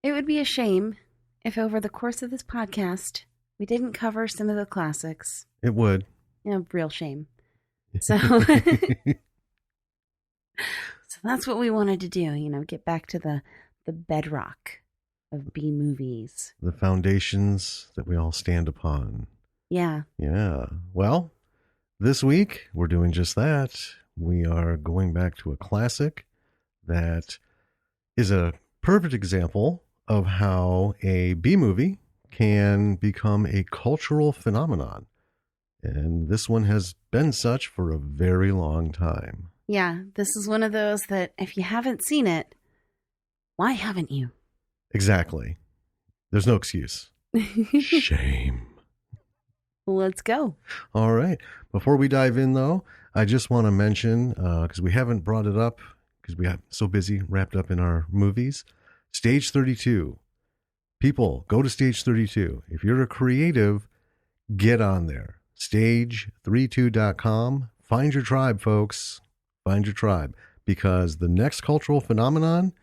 It would be a shame if over the course of this podcast, we didn't cover some of the classics. It would. Real shame. So, so that's what we wanted to do, get back to the bedrock of B movies. The foundations that we all stand upon. Yeah. Yeah. Well, this week we're doing just that. We are going back to a classic that is a perfect example of how a B movie can become a cultural phenomenon. And this one has been such for a very long time. Yeah, this is one of those that if you haven't seen it, why haven't you? Exactly. There's no excuse. Shame. Let's go. All right. Before we dive in, though, I just want to mention, because we haven't brought it up, because we got so busy wrapped up in our movies, Stage 32. People, go to Stage 32. If you're a creative, get on there. Stage32.com. Find your tribe, folks. Find your tribe. Because the next cultural phenomenon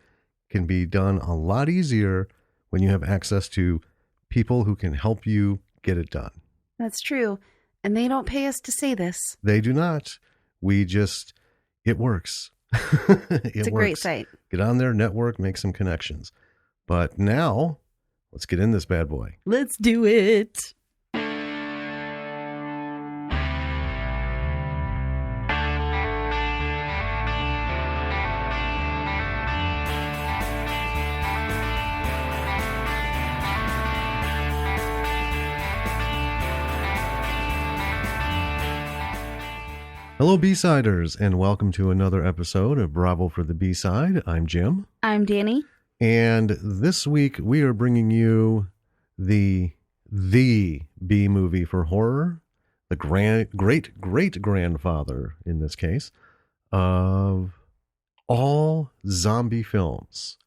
can be done a lot easier when you have access to people who can help you get it done. That's true. And they don't pay us to say this. They do not. It works. It's a great site. Get on there, network, make some connections. But now, let's get in this bad boy. Let's do it. Hello, B-Siders, and welcome to another episode of Bravo for the B-Side. I'm Jim. I'm Danny. And this week we are bringing you the B movie for horror, the great-grandfather, in this case, of all zombie films.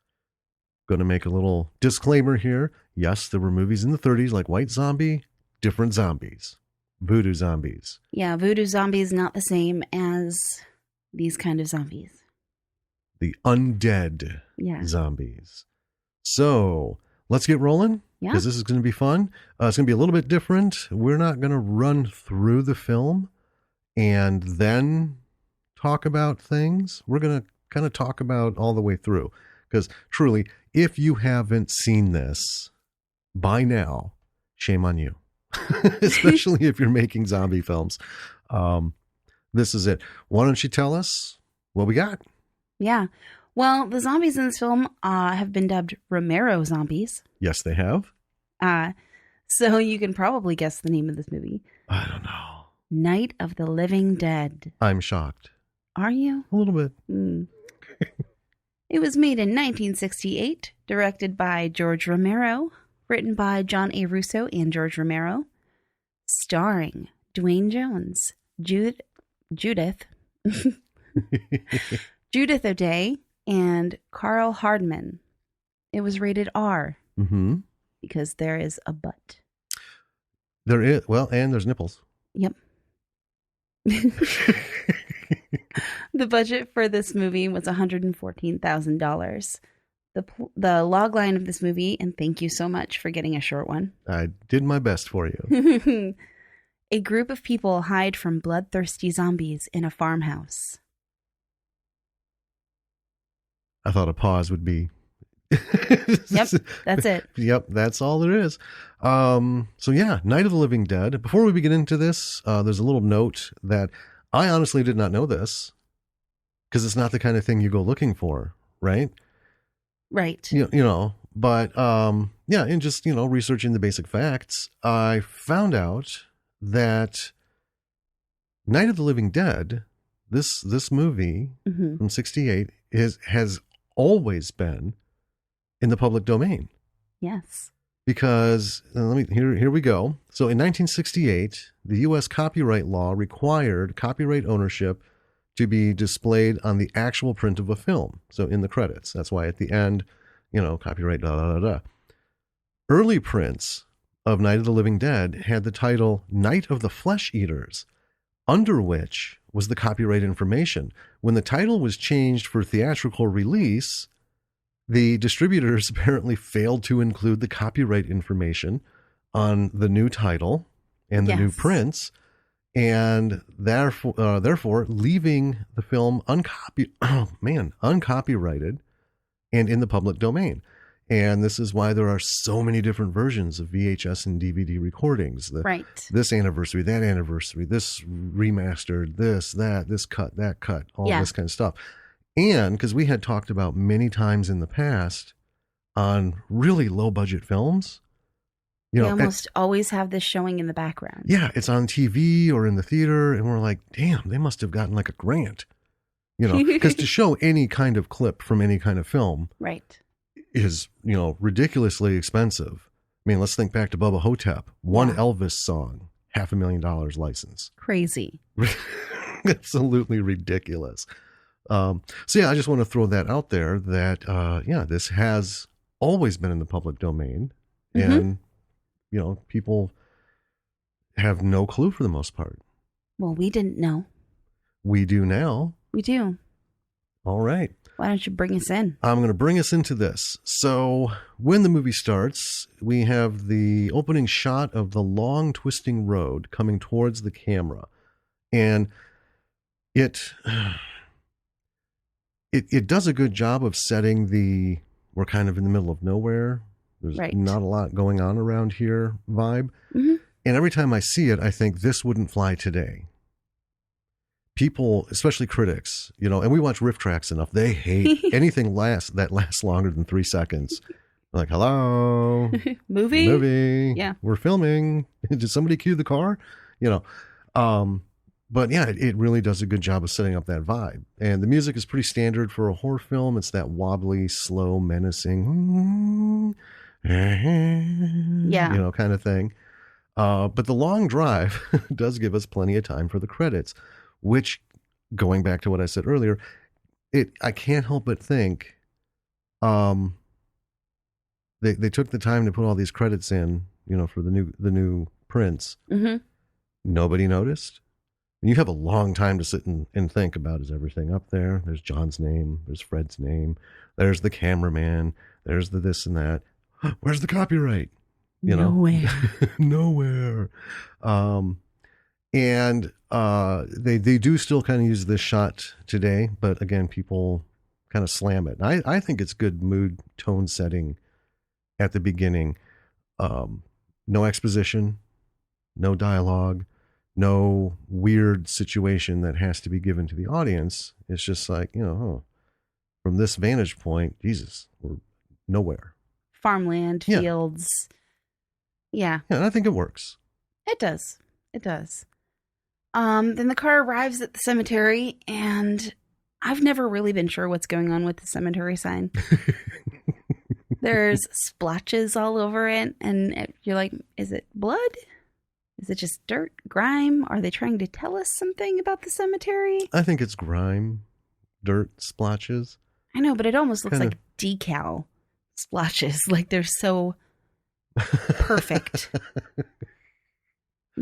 Going to make a little disclaimer here. Yes, there were movies in the 30s like White Zombie, different zombies. Voodoo zombies. Yeah, voodoo zombies not the same as these kind of zombies. The undead zombies. So let's get rolling. Yeah. Because this is going to be fun. It's going to be a little bit different. We're not going to run through the film and then talk about things. We're going to kind of talk about all the way through. Because truly, if you haven't seen this by now, shame on you. Especially if you're making zombie films. This is it. Why don't you tell us what we got? Yeah. Well, the zombies in this film have been dubbed Romero zombies. Yes, they have. So you can probably guess the name of this movie. I don't know. Night of the Living Dead. I'm shocked. Are you? A little bit. It was made in 1968, directed by George Romero. Written by John A. Russo and George Romero. Starring Dwayne Jones, Judith O'Day, and Carl Hardman. It was rated R. Mm-hmm. Because there is a butt. There is. Well, and there's nipples. Yep. The budget for this movie was $114,000. The log line of this movie, and thank you so much for getting a short one. I did my best for you. A group of people hide from bloodthirsty zombies in a farmhouse. I thought a pause would be. Yep, that's it. Yep, that's all there is. So yeah, Night of the Living Dead. Before we begin into this, there's a little note that I honestly did not know this because it's not the kind of thing you go looking for, right? Right. But in just, researching the basic facts, I found out that Night of the Living Dead, this movie from 68 has always been in the public domain. Yes. Because here we go. So in 1968, the U.S. copyright law required copyright ownership to be displayed on the actual print of a film. So in the credits. That's why at the end, copyright, Early prints of Night of the Living Dead had the title Night of the Flesh Eaters, under which was the copyright information. When the title was changed for theatrical release, The distributors apparently failed to include the copyright information on the new title and the new prints, and therefore leaving the film uncopyrighted and in the public domain. And this is why there are so many different versions of VHS and DVD recordings. This anniversary, that anniversary, this remastered, this cut, that cut, all this kind of stuff. And because we had talked about many times in the past on really low budget films, we almost always have this showing in the background. Yeah, it's on TV or in the theater, and we're like, damn, they must have gotten like a grant. Because to show any kind of clip from any kind of film is, ridiculously expensive. I mean, let's think back to Bubba Hotep. One Elvis song, $500,000 license. Crazy. Absolutely ridiculous. I just want to throw that out there that, this has always been in the public domain. Mm-hmm. And, people have no clue for the most part. Well, we didn't know. We do now. We do. All right. Why don't you bring us in? I'm going to bring us into this. So when the movie starts, we have the opening shot of the long twisting road coming towards the camera. And it does a good job of setting we're kind of in the middle of nowhere. There's not a lot going on around here vibe. Mm-hmm. And every time I see it, I think this wouldn't fly today. People, especially critics, and we watch riff tracks enough. They hate anything that lasts longer than 3 seconds. Like, hello, movie. Yeah, we're filming. Did somebody cue the car? But yeah, it really does a good job of setting up that vibe. And the music is pretty standard for a horror film. It's that wobbly, slow, menacing, kind of thing. But the long drive does give us plenty of time for the credits. Which, going back to what I said earlier, I can't help but think they took the time to put all these credits in, for the new prints. Mm-hmm. Nobody noticed. You have a long time to sit and think about, is everything up there? There's John's name. There's Fred's name. There's the cameraman. There's the this and that. Where's the copyright? Nowhere. Nowhere. And they do still kind of use this shot today, but again, people kind of slam it. And I think it's good mood tone setting at the beginning. No exposition, no dialogue, no weird situation that has to be given to the audience. It's just like, from this vantage point, Jesus, we're nowhere. Farmland, fields. Yeah. Yeah, and I think it works. It does. It does. Then the car arrives at the cemetery, and I've never really been sure what's going on with the cemetery sign. There's splotches all over it, and you're like, is it blood? Is it just dirt, grime? Are they trying to tell us something about the cemetery? I think it's grime, dirt, splotches. I know, but it almost looks like decal splotches. Like they're so perfect. I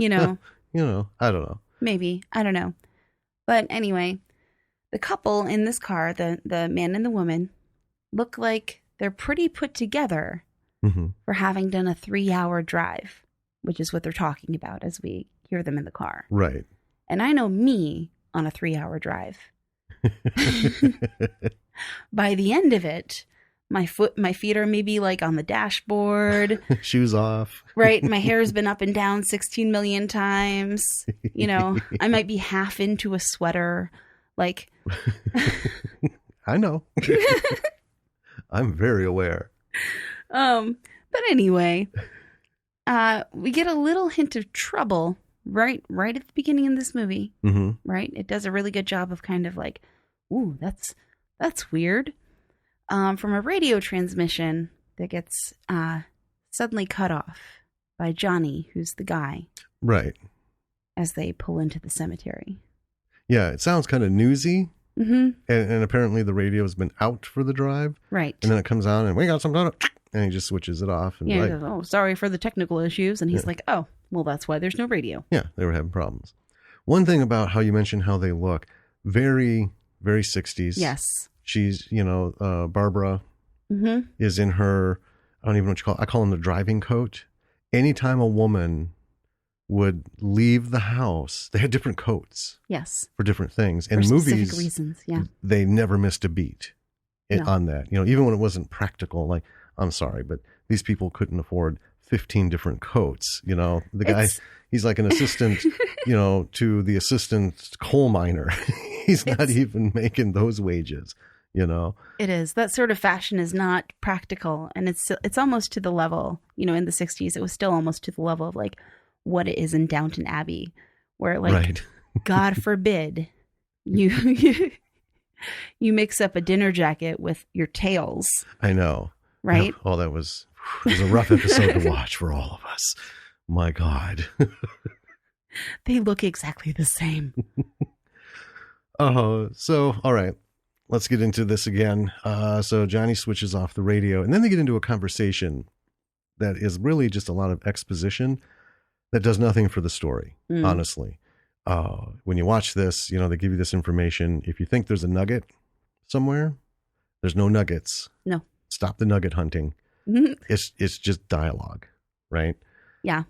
don't know. Maybe. I don't know. But anyway, the couple in this car, the man and the woman, look like they're pretty put together for having done a 3-hour drive, which is what they're talking about as we hear them in the car. Right. And I know me on a 3-hour drive. By the end of it, my feet are maybe like on the dashboard. Shoes off. Right. My hair's been up and down 16 million times. I might be half into a sweater. Like, I know. I'm very aware. But anyway, we get a little hint of trouble right at the beginning of this movie. Mm-hmm. Right. It does a really good job of kind of like, ooh, that's weird. From a radio transmission that gets suddenly cut off by Johnny, who's the guy. Right. As they pull into the cemetery. Yeah, it sounds kind of newsy. Mm-hmm. And apparently the radio has been out for the drive. Right. And then it comes on and we got some data. And he just switches it off. And he goes, oh, sorry for the technical issues. And he's like, oh, well, that's why there's no radio. Yeah, they were having problems. One thing about how you mentioned how they look, very, very 60s. Yes. She's, Barbara, Mm-hmm. is in her, I don't even know what you call it. I call them the driving coat. Anytime a woman would leave the house, they had different coats Yes. for different things. For In specific movies, reasons. Yeah. they never missed a beat No. on that. You know, even when it wasn't practical, like, I'm sorry, but these people couldn't afford 15 different coats. You know, the guy, he's like an assistant, you know, to the assistant coal miner. He's not even making those wages, you know. It is. That sort of fashion is not practical. And it's almost to the level, you know, in the 60s, it was still almost to the level of like what it is in Downton Abbey, where like, Right. God forbid you mix up a dinner jacket with your tails. I know. Right? Oh, it was a rough episode to watch for all of us. My God. They look exactly the same. So, all right, let's get into this again. So Johnny switches off the radio, and then they get into a conversation that is really just a lot of exposition that does nothing for the story, honestly. When you watch this, you know, they give you this information. If you think there's a nugget somewhere, there's no nuggets. No. Stop the nugget hunting. It's just dialogue, right? Yeah.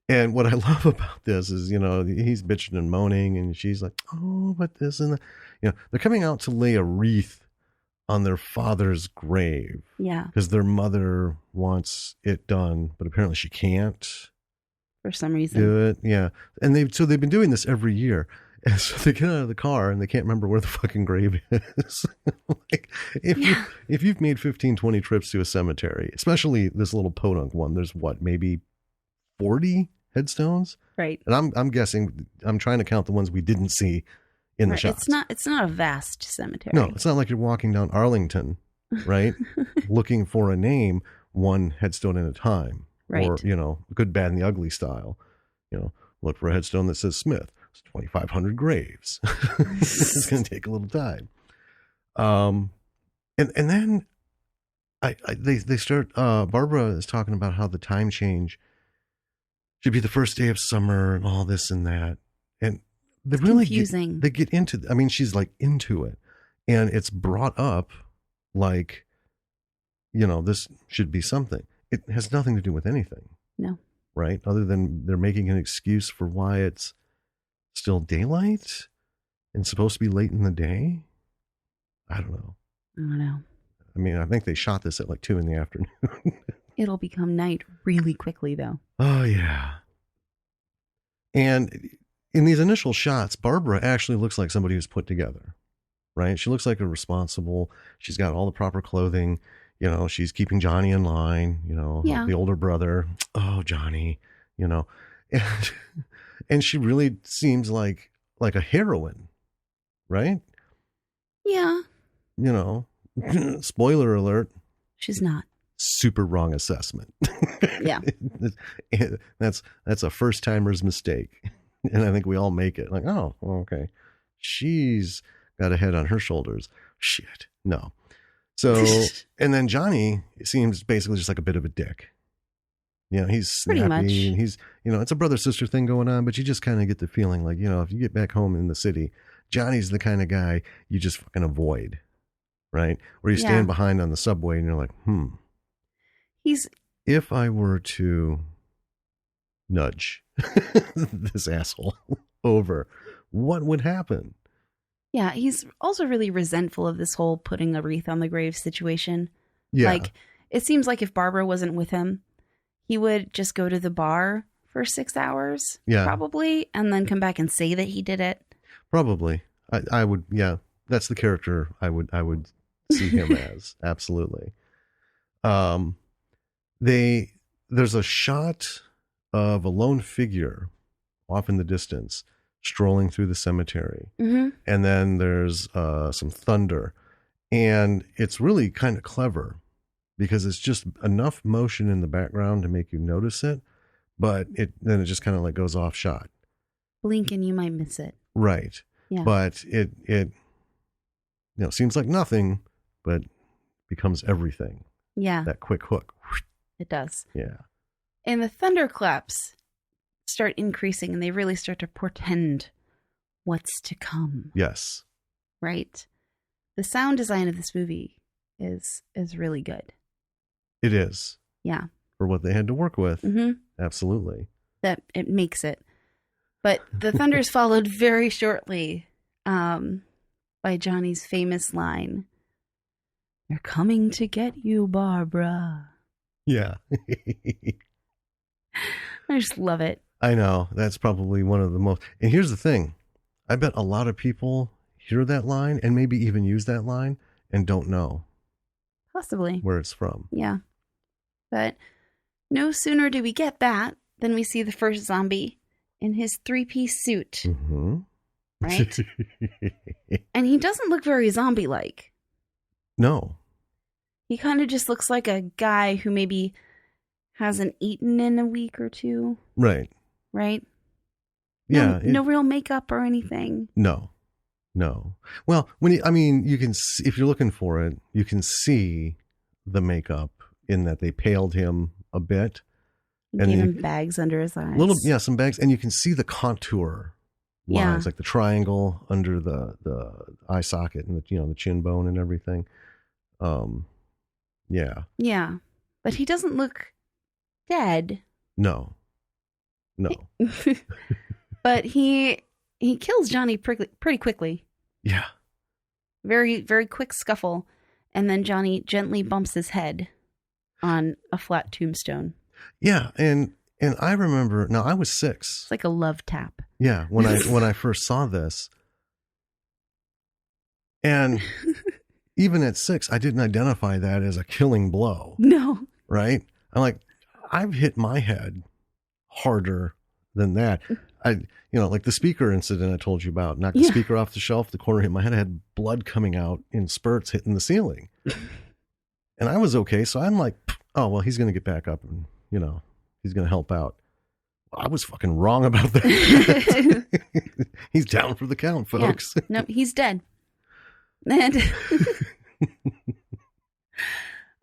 And what I love about this is, you know, he's bitching and moaning, and she's like, oh, but this and that. You know, they're coming out to lay a wreath on their father's grave. Yeah. Because their mother wants it done, but apparently she can't. For some reason. Do it. Yeah. And they've been doing this every year. And so they get out of the car and they can't remember where the fucking grave is. Like, if you've made 15, 20 trips to a cemetery, especially this little podunk one, there's what, maybe 40 headstones? Right. And I'm guessing, I'm trying to count the ones we didn't see in the shots. It's not a vast cemetery. No, it's not like you're walking down Arlington, right? Looking for a name, one headstone at a time. Right. Or, you know, good, bad, and the ugly style. You know, look for a headstone that says Smith. It's 2,500 graves. It's going to take a little time. And then they start, Barbara is talking about how the time change should be the first day of summer and all this and that. And they really confusing. They get into, I mean, she's like into it. And it's brought up like, you know, this should be something. It has nothing to do with anything. No. Right? Other than they're making an excuse for why it's still daylight and supposed to be late in the day. I don't know. I mean, I think they shot this at like 2 p.m. It'll become night really quickly, though. Oh, yeah. And in these initial shots, Barbara actually looks like somebody who's put together, right? She looks like a responsible. She's got all the proper clothing. You know, she's keeping Johnny in line, you know, the older brother. Oh, Johnny, you know, and she really seems like a heroine, right? Yeah. You know, spoiler alert. She's not. Super wrong assessment. Yeah. That's a first timer's mistake. And I think we all make it like, oh, well, okay. She's got a head on her shoulders. Shit. No. So, and then Johnny seems basically just like a bit of a dick. You know, he's snappy. Pretty much. He's, you know, it's a brother-sister thing going on, but you just kind of get the feeling like, you know, if you get back home in the city, Johnny's the kind of guy you just fucking avoid, right? Where you stand behind on the subway and you're like, if I were to nudge this asshole over, what would happen? Yeah, he's also really resentful of this whole putting a wreath on the grave situation. Yeah. Like, it seems like if Barbara wasn't with him, he would just go to the bar for 6 hours, probably, and then come back and say that he did it. Probably. I would, yeah. That's the character I would see him as. Absolutely. There's a shot of a lone figure off in the distance strolling through the cemetery. Mm-hmm. And then there's some thunder. And it's really kind of clever because it's just enough motion in the background to make you notice it, but then it just kind of like goes off shot. Blink and you might miss it. Right. Yeah. But it seems like nothing, but becomes everything. Yeah. That quick hook. It does. Yeah. And the thunderclaps start increasing and they really start to portend what's to come. Yes. Right? The sound design of this movie is really good. It is. Yeah. For what they had to work with. Mm-hmm. Absolutely. That it makes it. But the thunders followed very shortly by Johnny's famous line, "They're coming to get you, Barbara." Yeah. I just love it. I know. That's probably one of the most. And here's the thing. I bet a lot of people hear that line and maybe even use that line and don't know. Possibly. Where it's from. Yeah. But no sooner do we get that than we see the first zombie in his 3-piece suit. Mm-hmm. Right? And he doesn't look very zombie-like. No. He kind of just looks like a guy who maybe hasn't eaten in a week or two. Right. Right? Yeah. No real makeup or anything. No. Well, you can see, if you're looking for it, you can see the makeup in that they paled him a bit. And gave him bags under his eyes. Some bags. And you can see the contour lines, like the triangle under the eye socket and the chin bone and everything. Yeah. Yeah. But he doesn't look dead. No. But he kills Johnny pretty quickly. Yeah. Very, very quick scuffle. And then Johnny gently bumps his head on a flat tombstone. Yeah. And I remember, now I was 6. It's like a love tap. Yeah. When I first saw this. And even at 6, I didn't identify that as a killing blow. No. Right? I'm like, I've hit my head harder than that. Like the speaker incident I told you about, knocked the speaker off the shelf, the corner hit my head, I had blood coming out in spurts hitting the ceiling. And I was okay. So I'm like, oh, well, he's going to get back up and, he's going to help out. I was fucking wrong about that. He's down for the count, folks. Yeah. No, he's dead. And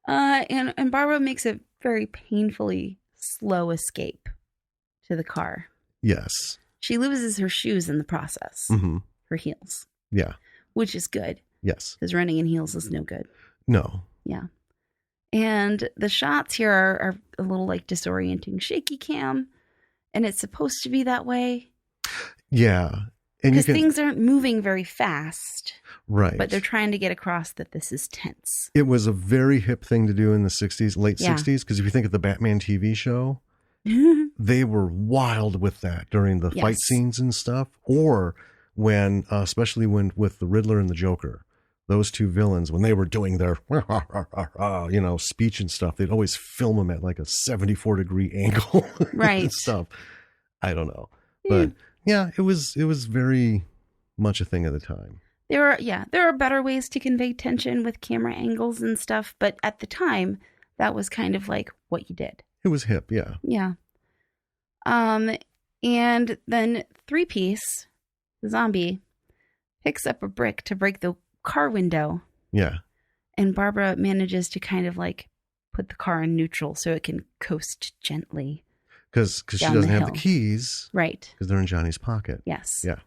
and Barbara makes a very painfully slow escape to the car. Yes. She loses her shoes in the process. Mm-hmm. Her heels. Yeah. Which is good. Yes. Because running in heels is no good. No. Yeah. And the shots here are a little like disorienting, shaky cam. And it's supposed to be that way. Yeah. Because things aren't moving very fast. Right. But they're trying to get across that this is tense. It was a very hip thing to do in the 60s, late 60s. Because if you think of the Batman TV show, they were wild with that during the fight scenes and stuff. Or when, especially with the Riddler and the Joker, those two villains, when they were doing their, speech and stuff, they'd always film them at like a 74-degree angle. Right. And stuff. I don't know. But yeah, it was very much a thing at the time. There are better ways to convey tension with camera angles and stuff. But at the time, that was kind of like what you did. It was hip, yeah. Yeah. And then 3-piece, the zombie, picks up a brick to break the car window. Yeah. And Barbara manages to kind of like put the car in neutral so it can coast gently. Because she doesn't have the keys. Right. Because they're in Johnny's pocket. Yes. Yeah.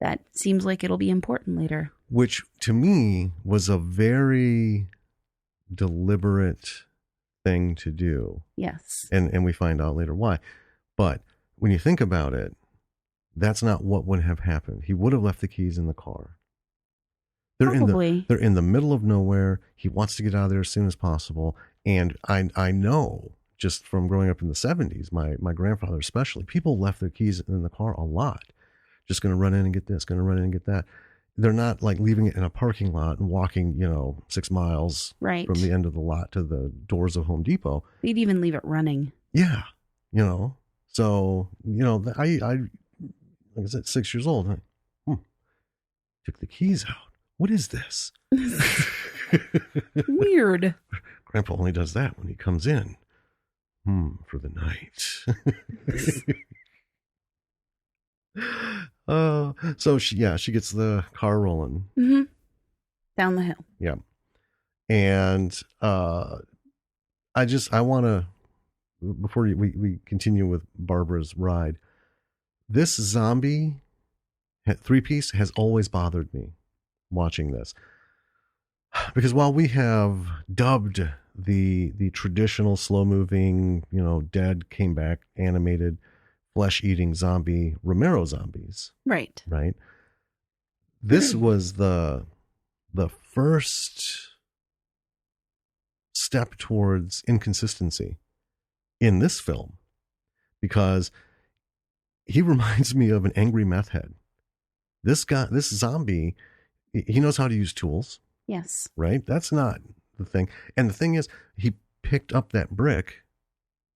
That seems like it'll be important later. Which, to me, was a very deliberate thing to do. Yes. And we find out later why. But when you think about it, that's not what would have happened. He would have left the keys in the car. They're in the middle of nowhere. He wants to get out of there as soon as possible. And I know, just from growing up in the 70s, my grandfather especially, people left their keys in the car a lot. Just going to run in and get this, going to run in and get that. They're not like leaving it in a parking lot and walking, 6 miles from the end of the lot to the doors of Home Depot. They'd even leave it running. Yeah. So, like I said, 6 years old. Took the keys out. What is this? Weird. Grandpa only does that when he comes in. For the night. So she gets the car rolling. Mm-hmm. Down the hill. Yeah. And I want to, before we continue with Barbara's ride, this zombie 3-piece has always bothered me watching this. Because while we have dubbed the traditional slow moving, dead came back animated flesh eating zombie Romero zombies, Right. right? This was the first step towards inconsistency in this film, because he reminds me of an angry meth head. This zombie, he knows how to use tools. Yes. Right? That's not the thing. And the thing is, he picked up that brick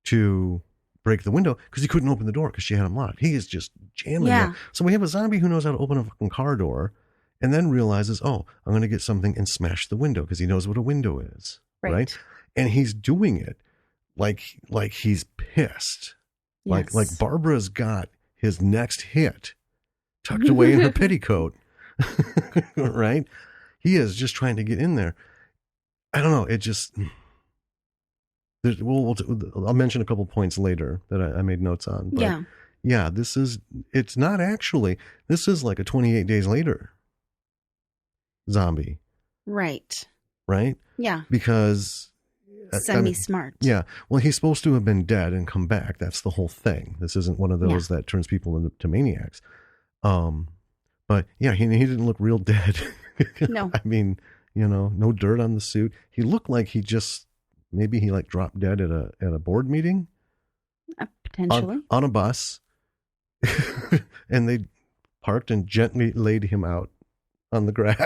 to break the window because he couldn't open the door because she had him locked. He is just jamming it. So we have a zombie who knows how to open a fucking car door and then realizes, oh, I'm going to get something and smash the window because he knows what a window is. Right? And he's doing it like he's pissed. Yes. Like Barbara's got his next hit tucked away in her petticoat. Right? He is just trying to get in there. I don't know. It just... I'll mention a couple points later that I made notes on. But yeah, it's not actually... This is like a 28 Days Later zombie. Right? Yeah. Because... Semi-smart. Yeah. Well, he's supposed to have been dead and come back. That's the whole thing. This isn't one of those that turns people into maniacs. But yeah, he didn't look real dead. No. I mean, no dirt on the suit. He looked like he dropped dead at a board meeting. Potentially. On a bus. And they parked and gently laid him out on the grass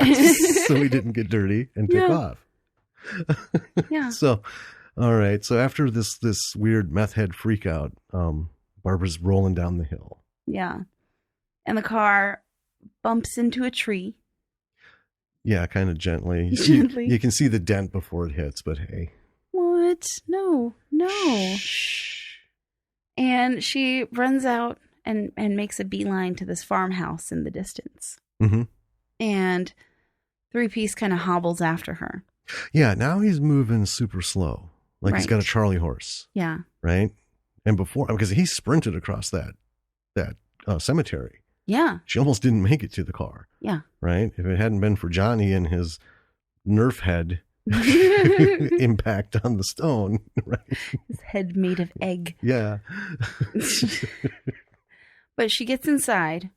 so he didn't get dirty and take off. Yeah. So, all right. So after this weird meth head freak out, Barbara's rolling down the hill. Yeah. And the car bumps into a tree. Yeah, kind of gently. You can see the dent before it hits, but hey. What? No. Shh. And she runs out and makes a beeline to this farmhouse in the distance. Mm-hmm. And Three-Piece kind of hobbles after her. Yeah, now he's moving super slow. Like he's got a Charlie horse. Yeah. Right? And before, because he sprinted across that cemetery. Yeah. She almost didn't make it to the car. Yeah. Right? If it hadn't been for Johnny and his Nerf head impact on the stone. Right? His head made of egg. Yeah. But she gets inside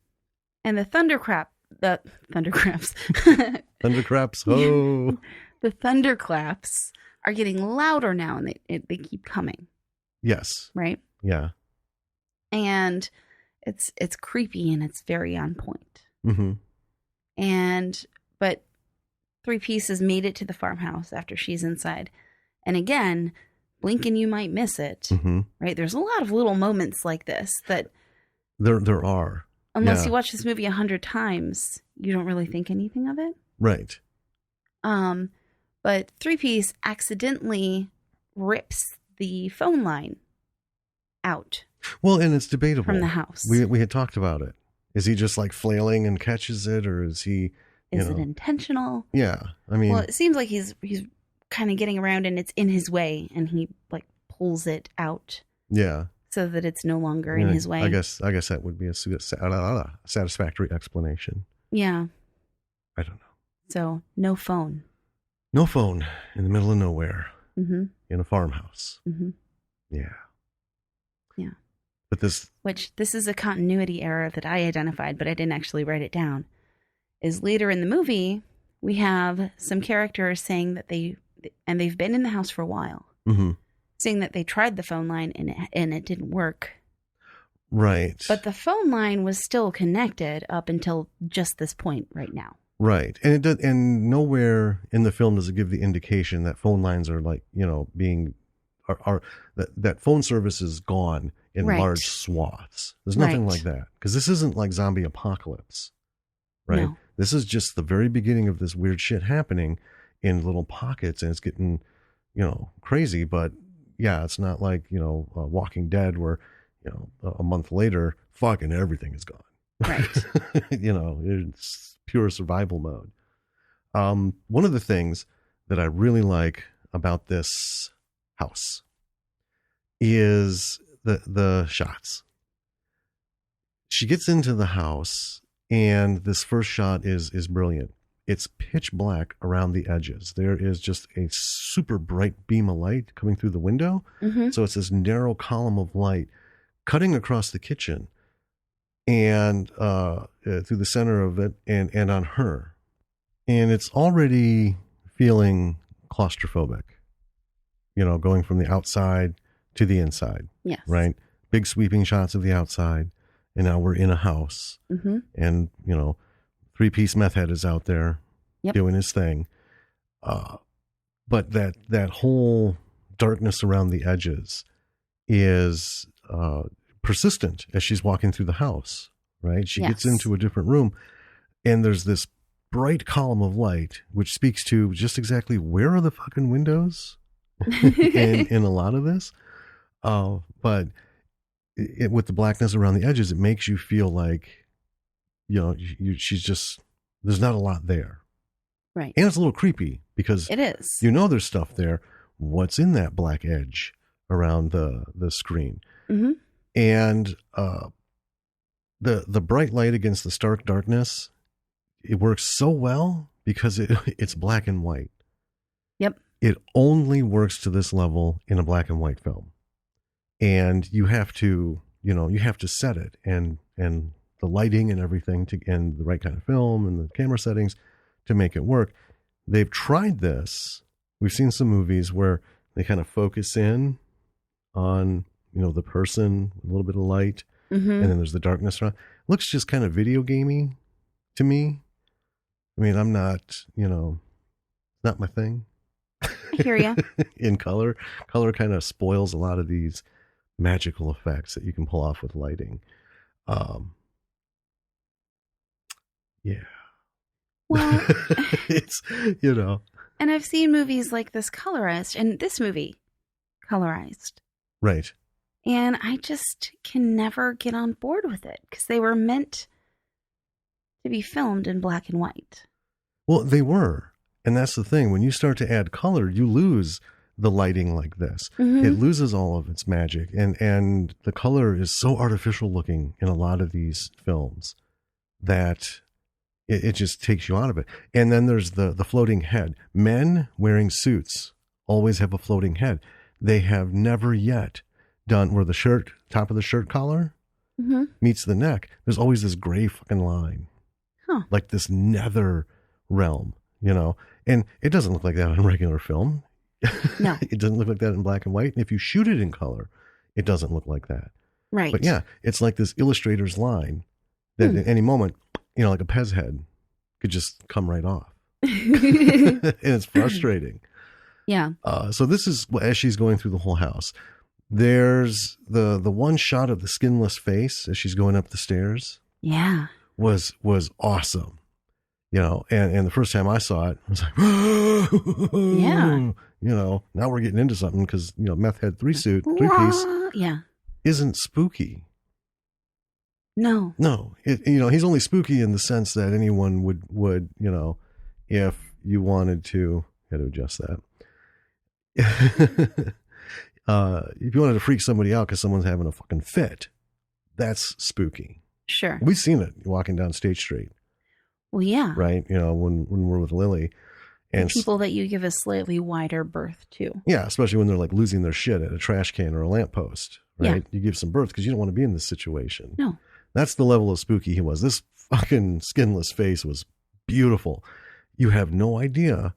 and the thundercraps. Thundercraps. Oh. The thunderclaps are getting louder now and they keep coming. Yes. Right? Yeah. And it's creepy and it's very on point. Mm-hmm. But Three-Piece has made it to the farmhouse after she's inside. And again, blink and you might miss it. Mm-hmm. Right? There's a lot of little moments like this that there are. Unless you watch this movie 100 times, you don't really think anything of it. Right. But Three-Piece accidentally rips the phone line out. Well, and it's debatable. From the house. We had talked about it. Is he just like flailing and catches it, or is he... Is it intentional? Yeah. I mean... Well, it seems like he's kind of getting around and it's in his way and he like pulls it out. Yeah. So that it's no longer in his way. I guess that would be a satisfactory explanation. Yeah. I don't know. So, no phone. No phone in the middle of nowhere. Mm-hmm. In a farmhouse. Mm-hmm. Yeah. Yeah. But this is a continuity error that I identified, but I didn't actually write it down. Is later in the movie, we have some characters saying that they've been in the house for a while. Mm-hmm. Saying that they tried the phone line and it didn't work. Right. But the phone line was still connected up until just this point right now. Right. And and nowhere in the film does it give the indication that phone lines are like, that phone service is gone in large swaths. There's nothing like that. Because this isn't like zombie apocalypse. Right? No. This is just the very beginning of this weird shit happening in little pockets, and it's getting, crazy, but yeah, it's not like, Walking Dead where, a month later, fucking everything is gone. Right. It's pure survival mode. One of the things that I really like about this house is the shots. She gets into the house and this first shot is brilliant. it's pitch black around the edges. There is just a super bright beam of light coming through the window. Mm-hmm. So it's this narrow column of light cutting across the kitchen and through the center of it and on her. And it's already feeling claustrophobic, going from the outside to the inside. Yes. Right? Big sweeping shots of the outside. And now we're in a house. Mm-hmm. And, 3-piece meth head is out there doing his thing. But that whole darkness around the edges is persistent as she's walking through the house, right? She gets into a different room and there's this bright column of light, which speaks to just exactly where are the fucking windows in a lot of this. But with the blackness around the edges, it makes you feel like, she's just, there's not a lot there. Right. And it's a little creepy because it is. There's stuff there. What's in that black edge around the screen? Mm-hmm. And the bright light against the stark darkness, it works so well because it's black and white. Yep. It only works to this level in a black and white film. And you have to set it and the lighting and everything and the right kind of film and the camera settings to make it work. They've tried this. We've seen some movies where they kind of focus in on, the person, a little bit of light, mm-hmm. and then there's the darkness around. Looks just kind of video gamey to me. I mean, I'm not, not my thing. I hear you. In color kind of spoils a lot of these magical effects that you can pull off with lighting. Yeah. Well, it's, and I've seen movies like this colorized, and this movie colorized. Right. And I just can never get on board with it because they were meant to be filmed in black and white. Well, they were. And that's the thing. When you start to add color, you lose the lighting like this. Mm-hmm. It loses all of its magic. And the color is so artificial looking in a lot of these films that it just takes you out of it. And then there's the floating head. Men wearing suits always have a floating head. They have never yet done where the top of the shirt collar mm-hmm. meets the neck. There's always this gray fucking line. Huh. Like this nether realm, and it doesn't look like that on regular film. No. It doesn't look like that in black and white. And if you shoot it in color, it doesn't look like that. Right. But yeah, it's like this illustrator's line that at any moment, like a Pez head could just come right off. And it's frustrating. Yeah. So this is as she's going through the whole house. There's the one shot of the skinless face as she's going up the stairs. Yeah. Was awesome. And the first time I saw it, I was like, yeah. Now we're getting into something because, meth head 3-piece yeah. isn't spooky. No. No. He's only spooky in the sense that anyone would, if you wanted to, had to adjust that. If you wanted to freak somebody out because someone's having a fucking fit, that's spooky. Sure. We've seen it walking down State Street. Well, yeah. Right. When we're with Lily. And people that you give a slightly wider berth to. Yeah. Especially when they're like losing their shit at a trash can or a lamppost. Right. Yeah. You give some berth because you don't want to be in this situation. No. That's the level of spooky he was. This fucking skinless face was beautiful. You have no idea.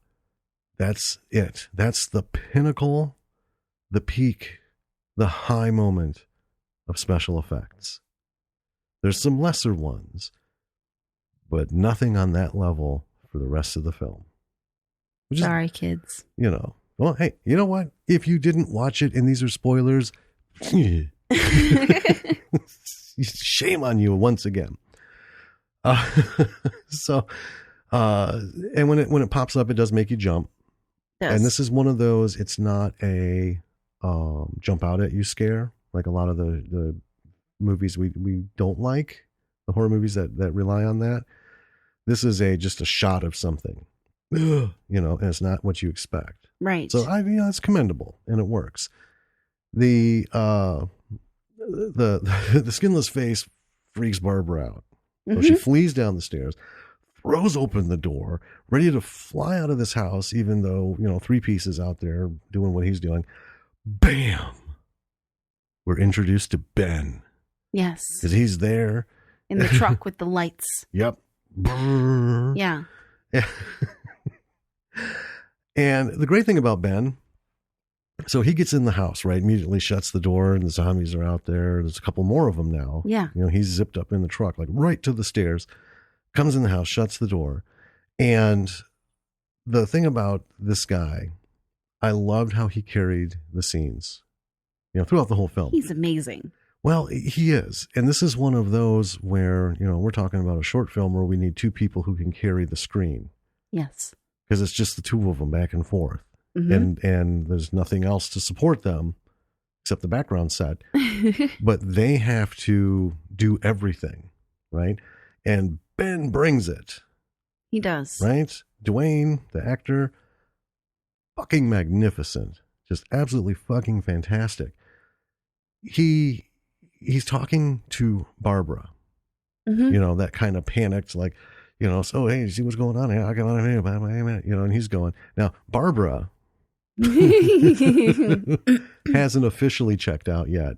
That's it. That's the pinnacle, the peak, the high moment of special effects. There's some lesser ones, but nothing on that level for the rest of the film. Sorry, kids. Well, hey, you know what? If you didn't watch it and these are spoilers, shame on you once again. And when it pops up, it does make you jump. Yes. And this is one of those, it's not a jump out at you scare, like a lot of the movies we don't like, the horror movies that rely on that. This is just a shot of something, and it's not what you expect. Right. So it's commendable and it works. The skinless face freaks Barbara out. So she flees down the stairs, throws open the door, ready to fly out of this house, even though, 3-Piece is out there doing what he's doing. Bam! We're introduced to Ben. Yes. Because he's there. In the truck with the lights. Yep. Brrr. Yeah. And the great thing about Ben, so he gets in the house, right? Immediately shuts the door and the zombies are out there. There's a couple more of them now. Yeah. He's zipped up in the truck, like right to the stairs, comes in the house, shuts the door. And the thing about this guy, I loved how he carried the scenes, throughout the whole film. He's amazing. Well, he is. And this is one of those where, we're talking about a short film where we need 2 people who can carry the screen. Yes. Because it's just the 2 of them back and forth. Mm-hmm. And there's nothing else to support them except the background set. But they have to do everything, right? And Ben brings it. He does. Right? Dwayne, the actor, fucking magnificent. Just absolutely fucking fantastic. He's talking to Barbara. Mm-hmm. That kind of panicked, like, so, hey, you see what's going on here? I got on here, and he's going. Now, Barbara hasn't officially checked out yet.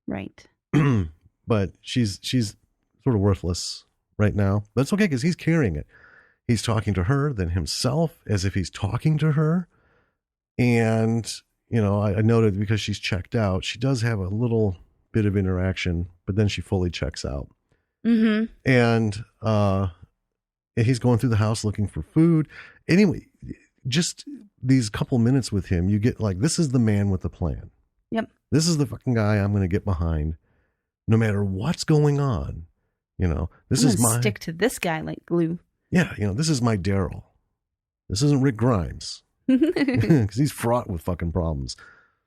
Right. But she's sort of worthless right now. But it's okay because he's carrying it. He's talking to her, then himself, as if he's talking to her. And, I noted because she's checked out, she does have a little bit of interaction, but then she fully checks out. Mm-hmm. And he's going through the house looking for food. Anyway, just these couple minutes with him, you get like, this is the man with the plan. Yep. This is the fucking guy I'm going to get behind no matter what's going on. This is my stick to this guy like glue. Yeah. This is my Daryl. This isn't Rick Grimes because he's fraught with fucking problems.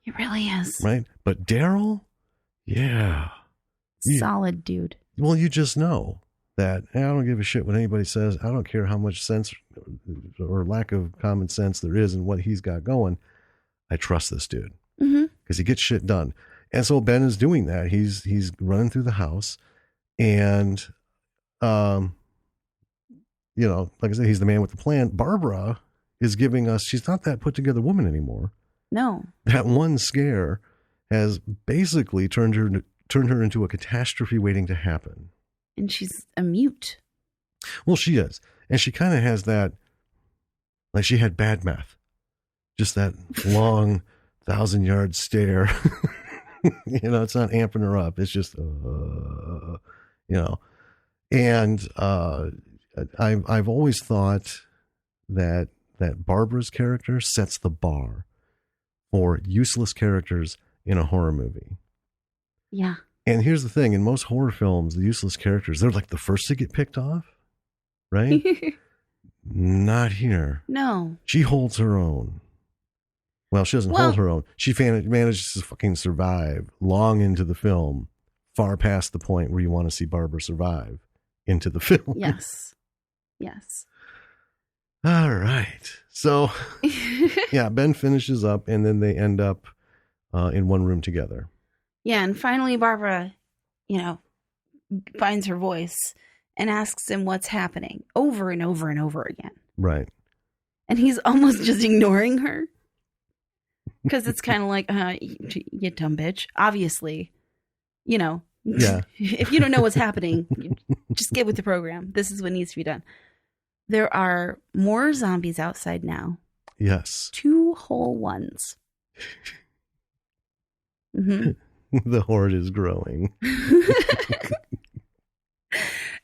He really is. Right. But Daryl, yeah. Solid dude. Well, you just know that I don't give a shit what anybody says. I don't care how much sense or lack of common sense there is in what he's got going. I trust this dude because he gets shit done. And so Ben is doing that. He's running through the house and, like I said, he's the man with the plan. Barbara is giving us, she's not that put together woman anymore. No. That one scare has basically turned her into a catastrophe waiting to happen. And she's a mute. Well, she is. And she kind of has that, like she had bad meth. Just that long 1,000-yard stare. It's not amping her up. It's just, And I've always thought that Barbara's character sets the bar for useless characters in a horror movie. Yeah. And here's the thing. In most horror films, the useless characters, they're like the first to get picked off, right? Not here. No. She holds her own. Well, she doesn't hold her own. She manages to fucking survive long into the film, far past the point where you want to see Barbara survive into the film. Yes. Yes. All right. So, yeah, Ben finishes up and then they end up in one room together. Yeah, and finally Barbara, finds her voice and asks him what's happening over and over and over again. Right. And he's almost just ignoring her. Because it's kind of like, you dumb bitch. Obviously, Yeah. if you don't know what's happening, just get with the program. This is what needs to be done. There are more zombies outside now. Yes. 2 whole ones. Mm-hmm. The horde is growing.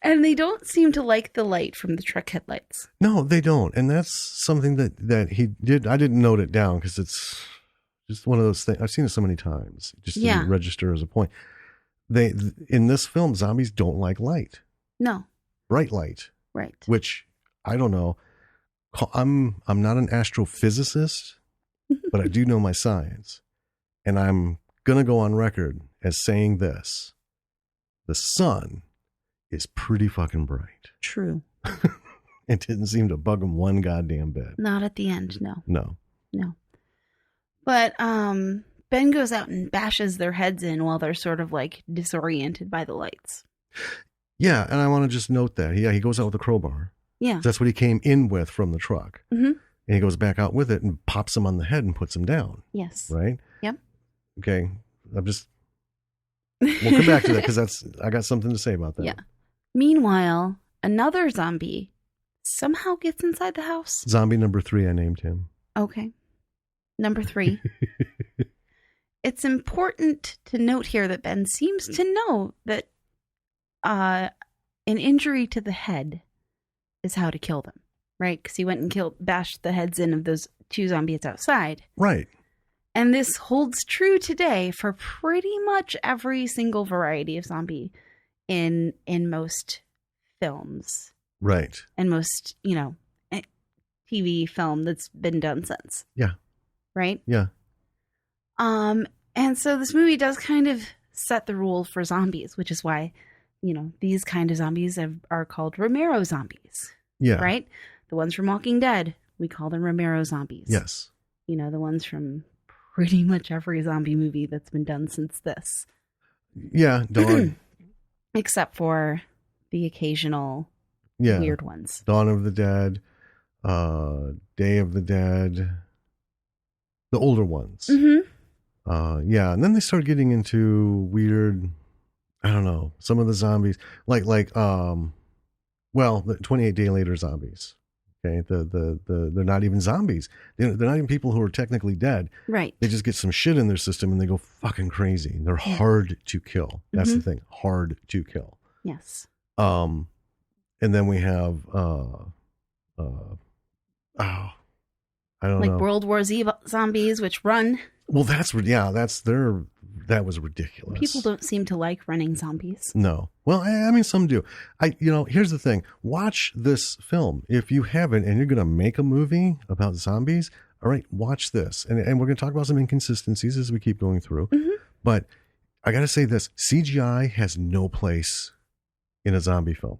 And they don't seem to like the light from the truck headlights. No, they don't. And that's something that he did. I didn't note it down because it's just one of those things. I've seen it so many times. It just didn't register as a point. In this film, zombies don't like light. No. Bright light. Right. Which, I don't know. I'm not an astrophysicist, but I do know my science. And I'm going to go on record as saying this. The sun is pretty fucking bright. True. It didn't seem to bug him one goddamn bit. Not at the end, no. No. But Ben goes out and bashes their heads in while they're sort of like disoriented by the lights. Yeah, and I want to just note that. Yeah, he goes out with a crowbar. Yeah. That's what he came in with from the truck. Mm-hmm. And he goes back out with it and pops him on the head and puts him down. Yes. Right? Yep. Okay. We'll come back to that because I got something to say about that. Yeah. Meanwhile, another zombie somehow gets inside the house. Zombie number 3, I named him. Okay. Number 3. It's important to note here that Ben seems to know that an injury to the head is how to kill them, right? Because he went and bashed the heads in of those 2 zombies outside. Right. And this holds true today for pretty much every single variety of zombie in most films. Right. And most, TV film that's been done since. Yeah. Right? Yeah. And so this movie does kind of set the rule for zombies, which is why, these kind of zombies are called Romero zombies. Yeah. Right? The ones from Walking Dead, we call them Romero zombies. Yes. The ones from pretty much every zombie movie that's been done since this. Yeah. Dawn. Except for the occasional weird ones. Dawn of the Dead, Day of the Dead, the older ones. Mm-hmm. And then they start getting into weird, I don't know, some of the zombies, like the 28 Day Later zombies. Okay, they're not even zombies. They're not even people who are technically dead. Right. They just get some shit in their system and they go fucking crazy. They're hard to kill. That's the thing. Hard to kill. Yes. And then we have I don't know. World War Z zombies, which run. Well, that was ridiculous. People don't seem to like running zombies. No. Well, I mean, some do. Here's the thing. Watch this film. If you haven't, and you're going to make a movie about zombies, all right, watch this. And we're going to talk about some inconsistencies as we keep going through. Mm-hmm. But I got to say this. CGI has no place in a zombie film.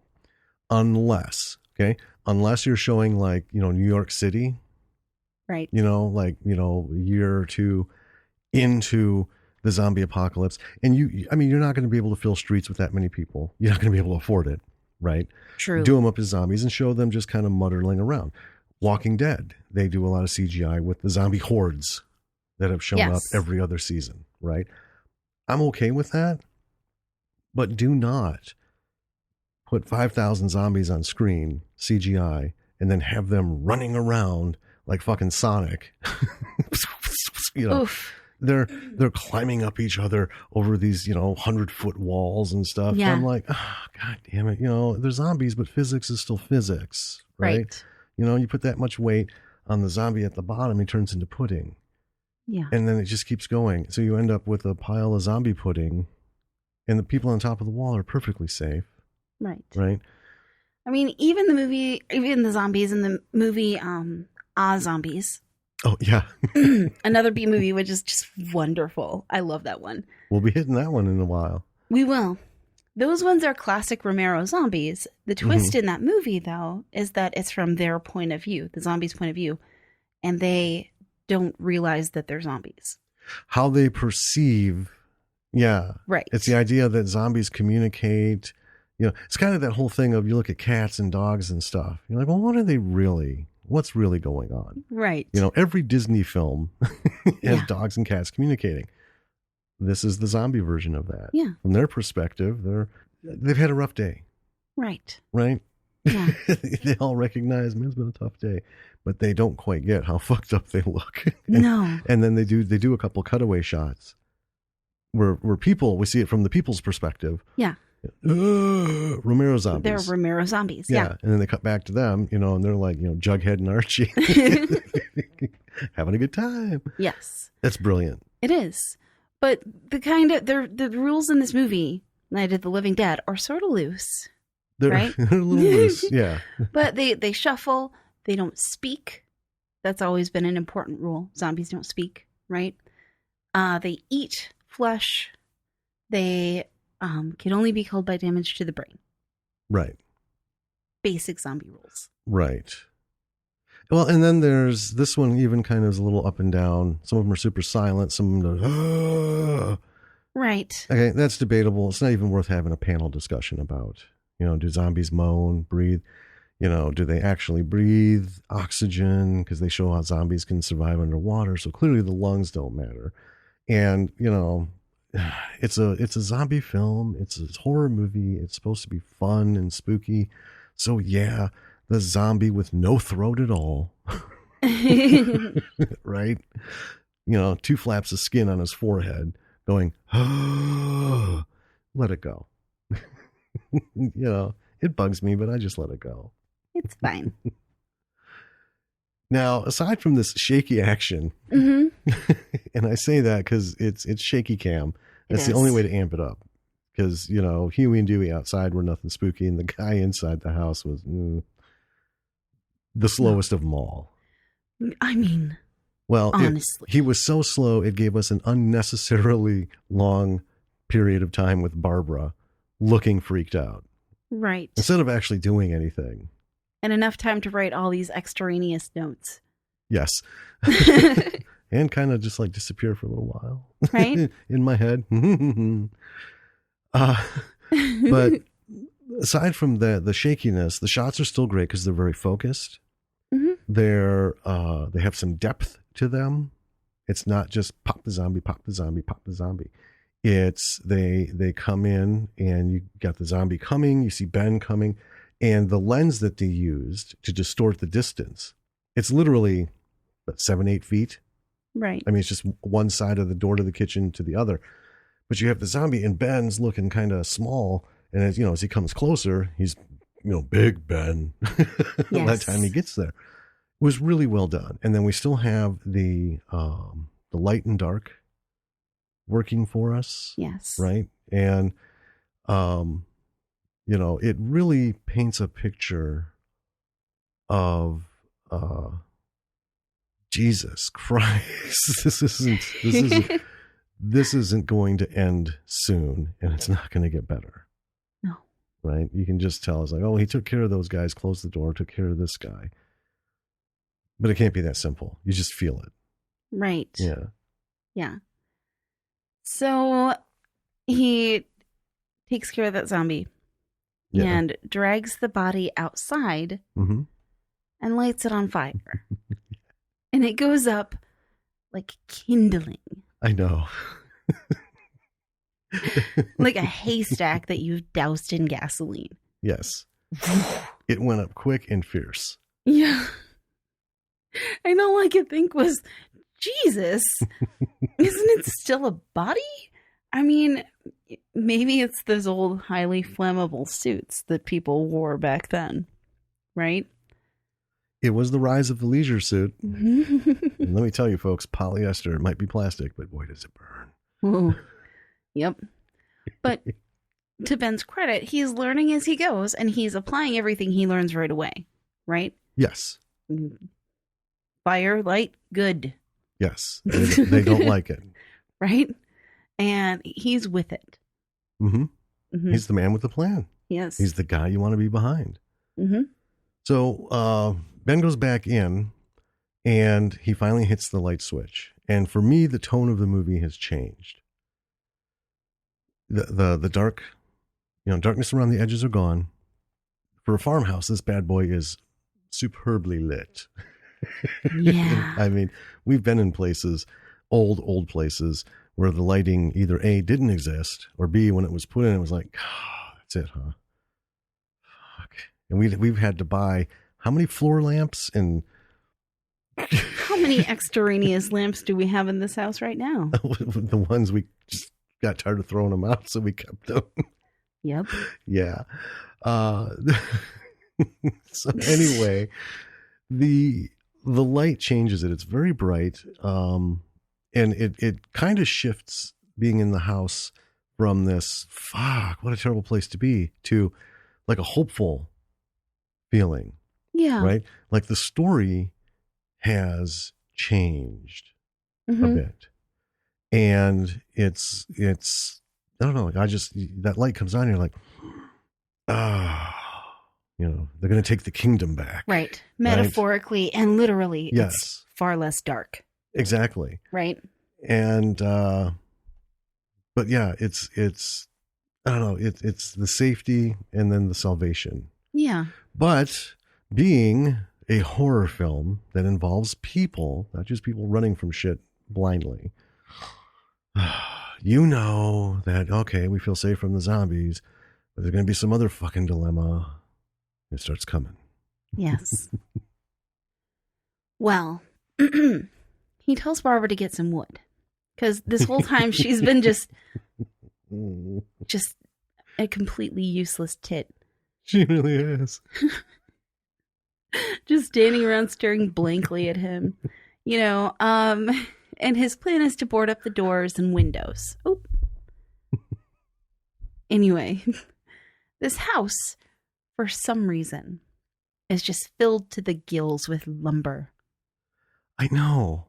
Unless you're showing New York City. Right. A year or two into the zombie apocalypse. And you're not going to be able to fill streets with that many people. You're not going to be able to afford it, right? True. Do them up as zombies and show them just kind of muddling around. Walking Dead, they do a lot of CGI with the zombie hordes that have shown up every other season, right? I'm okay with that, but do not put 5,000 zombies on screen, CGI, and then have them running around like fucking Sonic. Oof. They're climbing up each other over these 100-foot walls and stuff. Yeah. I'm like, god damn it, they're zombies, but physics is still physics, right? You put that much weight on the zombie at the bottom, he turns into pudding. Yeah. And then it just keeps going. So you end up with a pile of zombie pudding, and the people on top of the wall are perfectly safe. Right. Right. I mean, even the zombies in the movie Zombies. Oh, yeah. Another B movie, which is just wonderful. I love that one. We'll be hitting that one in a while. We will. Those ones are classic Romero zombies. The twist in that movie, though, is that it's from their point of view, the zombies' point of view, and they don't realize that they're zombies. How they perceive, yeah. Right. It's the idea that zombies communicate. It's kind of that whole thing of you look at cats and dogs and stuff. You're like, well, what's really going on? Right. Every Disney film has dogs and cats communicating. This is the zombie version of that. Yeah. From their perspective, they've had a rough day. Right. Right? Yeah. They all recognize, man, it's been a tough day, but they don't quite get how fucked up they look. No. And then they do a couple cutaway shots where we see it from the people's perspective. Yeah. Romero zombies. They're Romero zombies. Yeah. And then they cut back to them, and they're like, Jughead and Archie having a good time. Yes. That's brilliant. It is. But the rules in this movie, Night of the Living Dead, are sort of loose. Right? They're a little loose. Yeah. But they shuffle. They don't speak. That's always been an important rule. Zombies don't speak, right? They eat flesh. They can only be killed by damage to the brain. Right. Basic zombie rules. Right. Well, and then there's this one even kind of is a little up and down. Some of them are super silent. Some of them Right. Okay, that's debatable. It's not even worth having a panel discussion about. Do zombies moan, breathe? Do they actually breathe oxygen? Because they show how zombies can survive underwater. So clearly the lungs don't matter. And, it's a zombie film. It's a horror movie. It's supposed to be fun and spooky. So yeah, the zombie with no throat at all. Right? 2 flaps of skin on his forehead going, oh, let it go. It bugs me, but I just let it go. It's fine. Now, aside from this shaky action, Mm-hmm. and I say that because it's shaky cam. That's the only way to amp it up. Because, Huey and Dewey outside were nothing spooky, and the guy inside the house was the slowest of them all. I mean, well, honestly. He was so slow, it gave us an unnecessarily long period of time with Barbara looking freaked out. Right. Instead of actually doing anything. And enough time to write all these extraneous notes. Yes. And kind of just like disappear for a little while. Right. In my head. But aside from the shakiness, the shots are still great because they're very focused. Mm-hmm. They have some depth to them. It's not just pop the zombie, pop the zombie, pop the zombie. It's they come in and you got the zombie coming. You see Ben coming. And the lens that they used to distort the distance, it's literally 7-8 feet. Right. I mean, it's just one side of the door to the kitchen to the other. But you have the zombie and Ben's looking kind of small. And as he comes closer, he's, big Ben. Yes. By the time he gets there. It was really well done. And then we still have the light and dark working for us. Yes. Right. And, it really paints a picture of Jesus Christ. This isn't going to end soon, and it's not going to get better. No. Right? You can just tell. It's like, oh, he took care of those guys, closed the door, took care of this guy. But it can't be that simple. You just feel it. Right. Yeah. Yeah. So he takes care of that zombie. Yeah. And drags the body outside Mm-hmm. and lights it on fire. And it goes up like kindling. I know. Like a haystack that you've doused in gasoline. Yes. It went up quick and fierce. Yeah. And all I could think was, Jesus, isn't it still a body? I mean, maybe it's those old highly flammable suits that people wore back then, right? It was the rise of the leisure suit. And let me tell you, folks, polyester might be plastic, but boy, does it burn. Ooh. Yep. But to Ben's credit, he's learning as he goes, and he's applying everything he learns right away, right? Yes. Fire, light, good. Yes. They don't like it. Right? And he's with it. Mm-hmm. Mm-hmm. He's the man with the plan. Yes. He's the guy you want to be behind. Mm-hmm. So Ben goes back in and he finally hits the light switch. And for me, the tone of the movie has changed. The dark, darkness around the edges are gone. For a farmhouse, this bad boy is superbly lit. Yeah. I mean, we've been in places, old places, where the lighting either A, didn't exist, or B, when it was put in, it was like, that's it, huh? Fuck. And we've had to buy how many floor lamps and How many extraneous lamps do we have in this house right now? the ones we just got tired of throwing them out, so we kept them. Yep. Yeah. So anyway, the light changes it. It's very bright. And it kind of shifts being in the house from this, fuck, what a terrible place to be, to like a hopeful feeling. Yeah. Right? Like the story has changed a bit. And it's I don't know, that light comes on and you're like, they're going to take the kingdom back. Right. Metaphorically and literally. Yes. It's far less dark. Exactly. Right. And, but yeah, it's, I don't know, it's the safety and then the salvation. Yeah. But being a horror film that involves people, not just people running from shit blindly, you know that, okay, we feel safe from the zombies, but there's going to be some other fucking dilemma. It starts coming. Yes. Well, he tells Barbara to get some wood. Because this whole time she's been just a completely useless tit. She really is. Just standing around staring blankly at him. You know, and his plan is to board up the doors and windows. Oh. Anyway, this house, for some reason, is just filled to the gills with lumber. I know.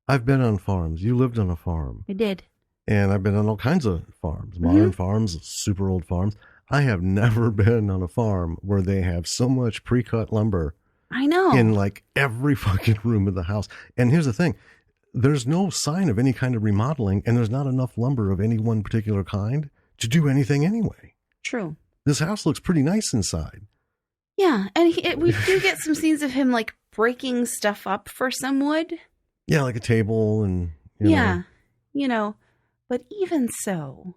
I've been on farms. You lived on a farm. I did. And I've been on all kinds of farms. Modern farms, super old farms. I have never been on a farm where they have so much pre-cut lumber. I know. In like every fucking room of the house. And here's the thing. There's no sign of any kind of remodeling, and there's not enough lumber of any one particular kind to do anything anyway. True. This house looks pretty nice inside. Yeah, and we do get some scenes of him like breaking stuff up for some wood. Yeah, like a table and... You know, but even so,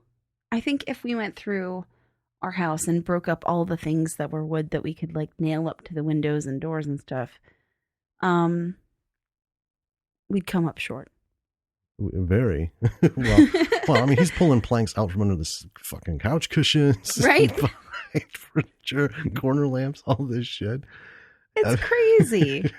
I think if we went through our house and broke up all the things that were wood that we could like nail up to the windows and doors and stuff, we'd come up short. Very. well, I mean, he's pulling planks out from under the fucking couch cushions. Right? Furniture, corner lamps, all this shit. It's crazy.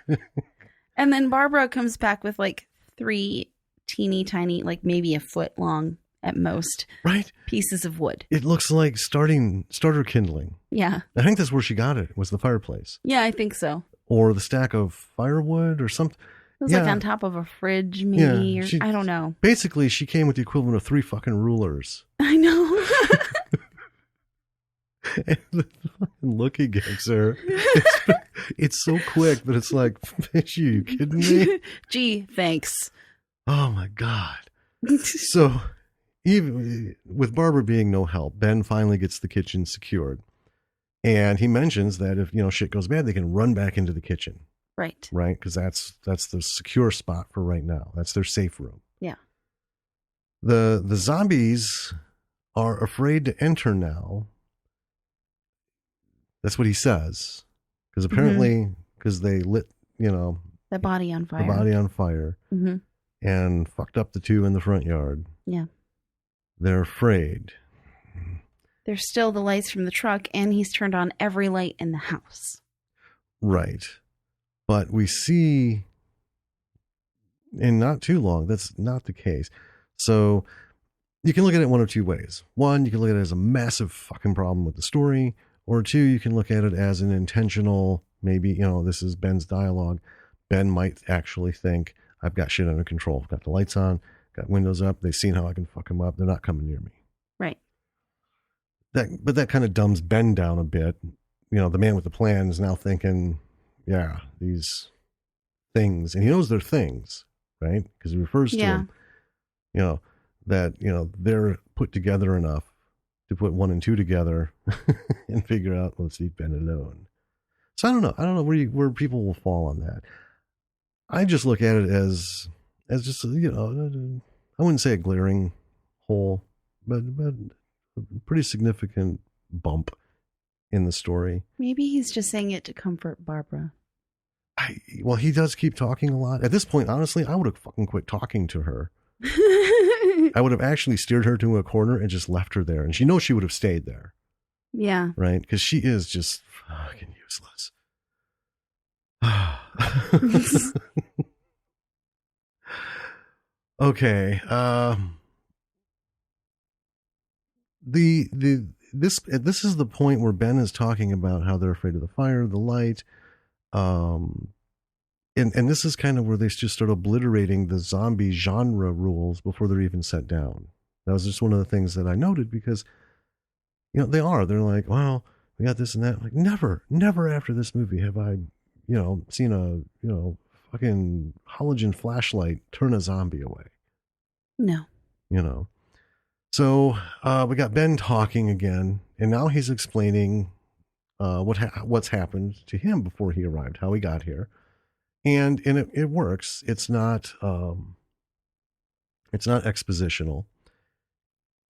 And then Barbara comes back with like 3 teeny tiny, like maybe a foot long at most, right? Pieces of wood. It looks like starter kindling. Yeah. I think that's where she got it, was the fireplace. Yeah, I think so. Or the stack of firewood or something. It was like on top of a fridge, maybe, or I don't know. Basically, she came with the equivalent of 3 fucking rulers. I know. And the fucking look he gives her, it's so quick, but it's like, bitch, you kidding me? Gee, thanks. Oh my God. So, even with Barbara being no help, Ben finally gets the kitchen secured. And he mentions that if, shit goes bad, they can run back into the kitchen. Right. Right? Because that's the secure spot for right now. That's their safe room. Yeah. The zombies are afraid to enter now. That's what he says. Because apparently, because they lit, the body on fire. The body on fire. Mm-hmm. And fucked up the 2 in the front yard. Yeah. They're afraid. There's still the lights from the truck, and he's turned on every light in the house. Right. But we see, in not too long, that's not the case. So you can look at it one of 2 ways. One, you can look at it as a massive fucking problem with the story. Or 2, you can look at it as an intentional, maybe, this is Ben's dialogue. Ben might actually think, I've got shit under control. I've got the lights on, got windows up. They've seen how I can fuck them up. They're not coming near me. Right. But that kind of dumbs Ben down a bit. The man with the plan is now thinking, yeah, these things, and he knows they're things, right? Because he refers to them, that, they're put together enough to put 1 and 2 together and figure out, let's leave Ben alone. So I don't know where people will fall on that. I just look at it as just, I wouldn't say a glaring hole, but a pretty significant bump in the story. Maybe he's just saying it to comfort Barbara. Well, he does keep talking a lot. At this point, honestly, I would have fucking quit talking to her. I would have actually steered her to a corner and just left her there. And she knows she would have stayed there. Yeah. Right? Because she is just fucking useless. Okay. This is the point where Ben is talking about how they're afraid of the fire, the light. And this is kind of where they just start obliterating the zombie genre rules before they're even set down. That was just one of the things that I noted because, they're like, well, we got this and that. Like, never after this movie have I, seen a, fucking halogen flashlight turn a zombie away. No. So we got Ben talking again, and now he's explaining what's happened to him before he arrived, how he got here, and it works. It's not expositional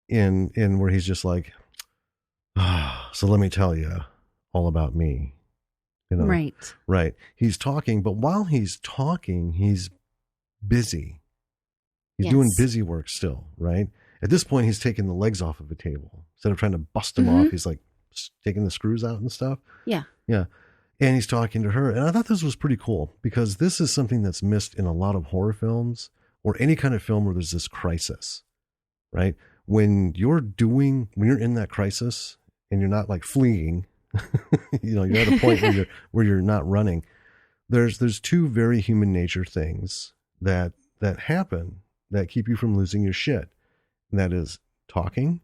in where he's just like, so let me tell you all about me. Right. He's talking, but while he's talking, he's busy. He's doing busy work still, right? At this point, he's taking the legs off of a table. Instead of trying to bust them off, he's like taking the screws out and stuff. Yeah. Yeah. And he's talking to her. And I thought this was pretty cool because this is something that's missed in a lot of horror films or any kind of film where there's this crisis, right? When you're in that crisis and you're not like fleeing, you're at a point where you're not running. There's two very human nature things that happen that keep you from losing your shit. And that is talking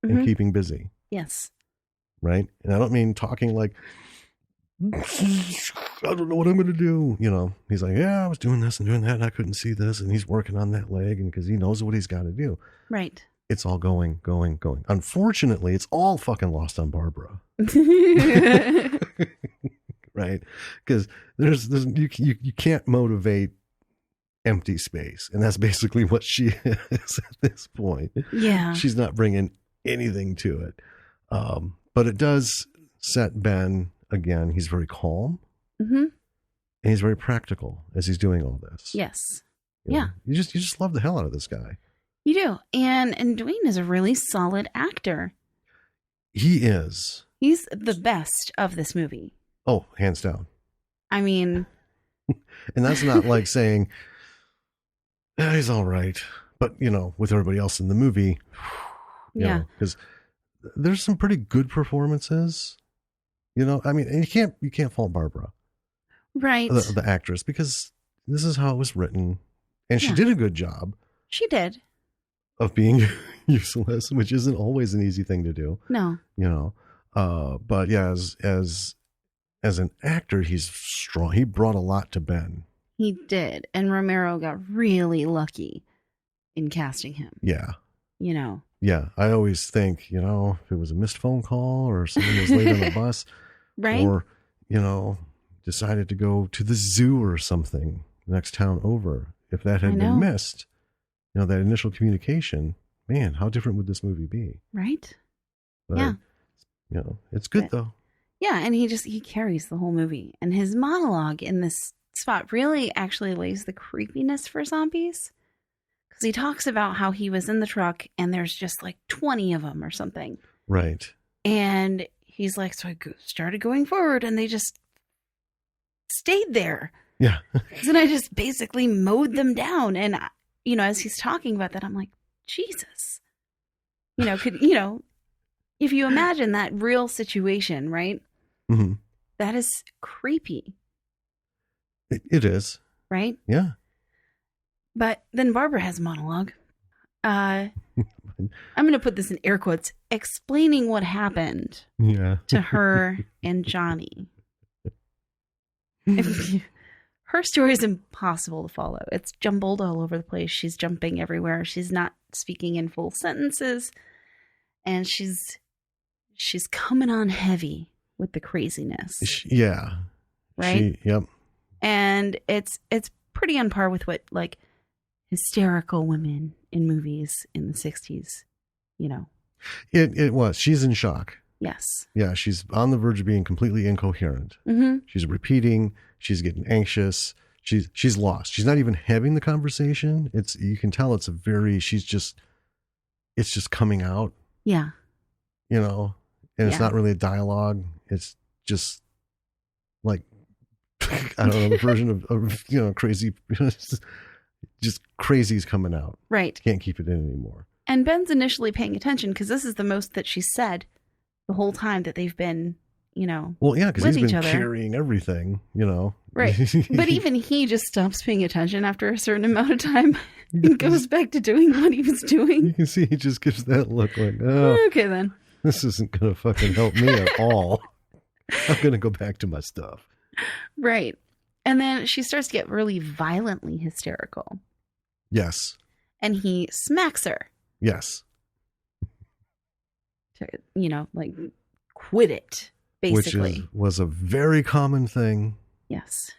and keeping busy. Yes. Right. And I don't mean talking like, I don't know what I'm going to do. He's like, yeah, I was doing this and doing that and I couldn't see this. And he's working on that leg and because he knows what he's got to do. Right. It's all going. Unfortunately, it's all fucking lost on Barbara. Right. Because you can't motivate empty space. And that's basically what she is at this point. Yeah. She's not bringing anything to it. But it does set Ben again. He's very calm. And he's very practical as he's doing all this. Yes. You just love the hell out of this guy. You do. And Dwayne is a really solid actor. He is. He's the best of this movie. Oh, hands down. I mean. And that's not like saying, he's all right. But, with everybody else in the movie, because there's some pretty good performances, I mean, and you can't fault Barbara. Right. The actress, because this is how it was written. And she did a good job. She did. Of being useless, which isn't always an easy thing to do. No. But yeah, as an actor, he's strong. He brought a lot to Ben. He did. And Romero got really lucky in casting him. Yeah. Yeah. I always think, if it was a missed phone call or someone was late on the bus. Right. Or, decided to go to the zoo or something next town over. If that had been missed, that initial communication, man, how different would this movie be? Right. But, yeah. It's good though. Yeah. And he carries the whole movie. And his monologue in this spot really actually lays the creepiness for zombies. Because he talks about how he was in the truck and there's just like 20 of them or something. Right. And he's like, so I started going forward and they just stayed there. Yeah. And I just basically mowed them down. And, as he's talking about that, I'm like, Jesus. If you imagine that real situation, right? Mm-hmm. That is creepy. It is. Right? Yeah. But then Barbara has a monologue. I'm going to put this in air quotes, explaining what happened to her and Johnny. Her story is impossible to follow. It's jumbled all over the place. She's jumping everywhere. She's not speaking in full sentences. And she's coming on heavy with the craziness. Yeah. Right? Yep. And it's pretty on par with what like hysterical women in movies in the 60s, It was. She's in shock. Yes. Yeah, she's on the verge of being completely incoherent. Mm-hmm. She's repeating. She's getting anxious. She's lost. She's not even having the conversation. You can tell it's it's just coming out. Yeah. And it's not really a dialogue. It's just like, I don't know, the version of crazy, just crazy's coming out. Right. Can't keep it in anymore. And Ben's initially paying attention because this is the most that she said the whole time that they've been, well, yeah, because he's been other. carrying everything, Right. But even he just stops paying attention after a certain amount of time and goes back to doing what he was doing. You can see he just gives that look like, oh, okay then. This isn't going to fucking help me at all. I'm going to go back to my stuff. Right. And then she starts to get really violently hysterical. Yes. And he smacks her. Yes. To, like, quit it. Basically. which was a very common thing Yes.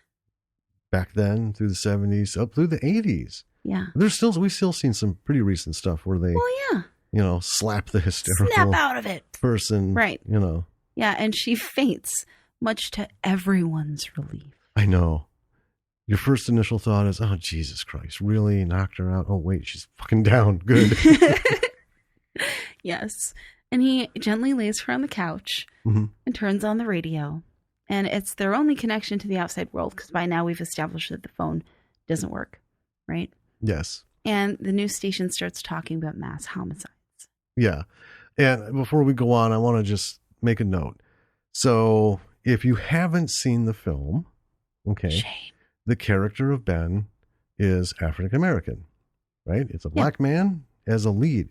back then through the 70s up through the 80s. Yeah. We've still seen some pretty recent stuff where they, Well, yeah. slap the hysterical Snap out of it. person. Right. Yeah, and she faints, much to everyone's relief. I know. Your first initial thought is, oh, Jesus Christ, really? Knocked her out? Oh, wait, she's fucking down. Good. Yes. And he gently lays her on the couch and turns on the radio. And it's their only connection to the outside world, because by now we've established that the phone doesn't work, right? Yes. And the news station starts talking about mass homicides. Yeah. And before we go on, I want to just make a note. So if you haven't seen the film, okay, Shame. the character of Ben is African American, right? It's a black man as a lead,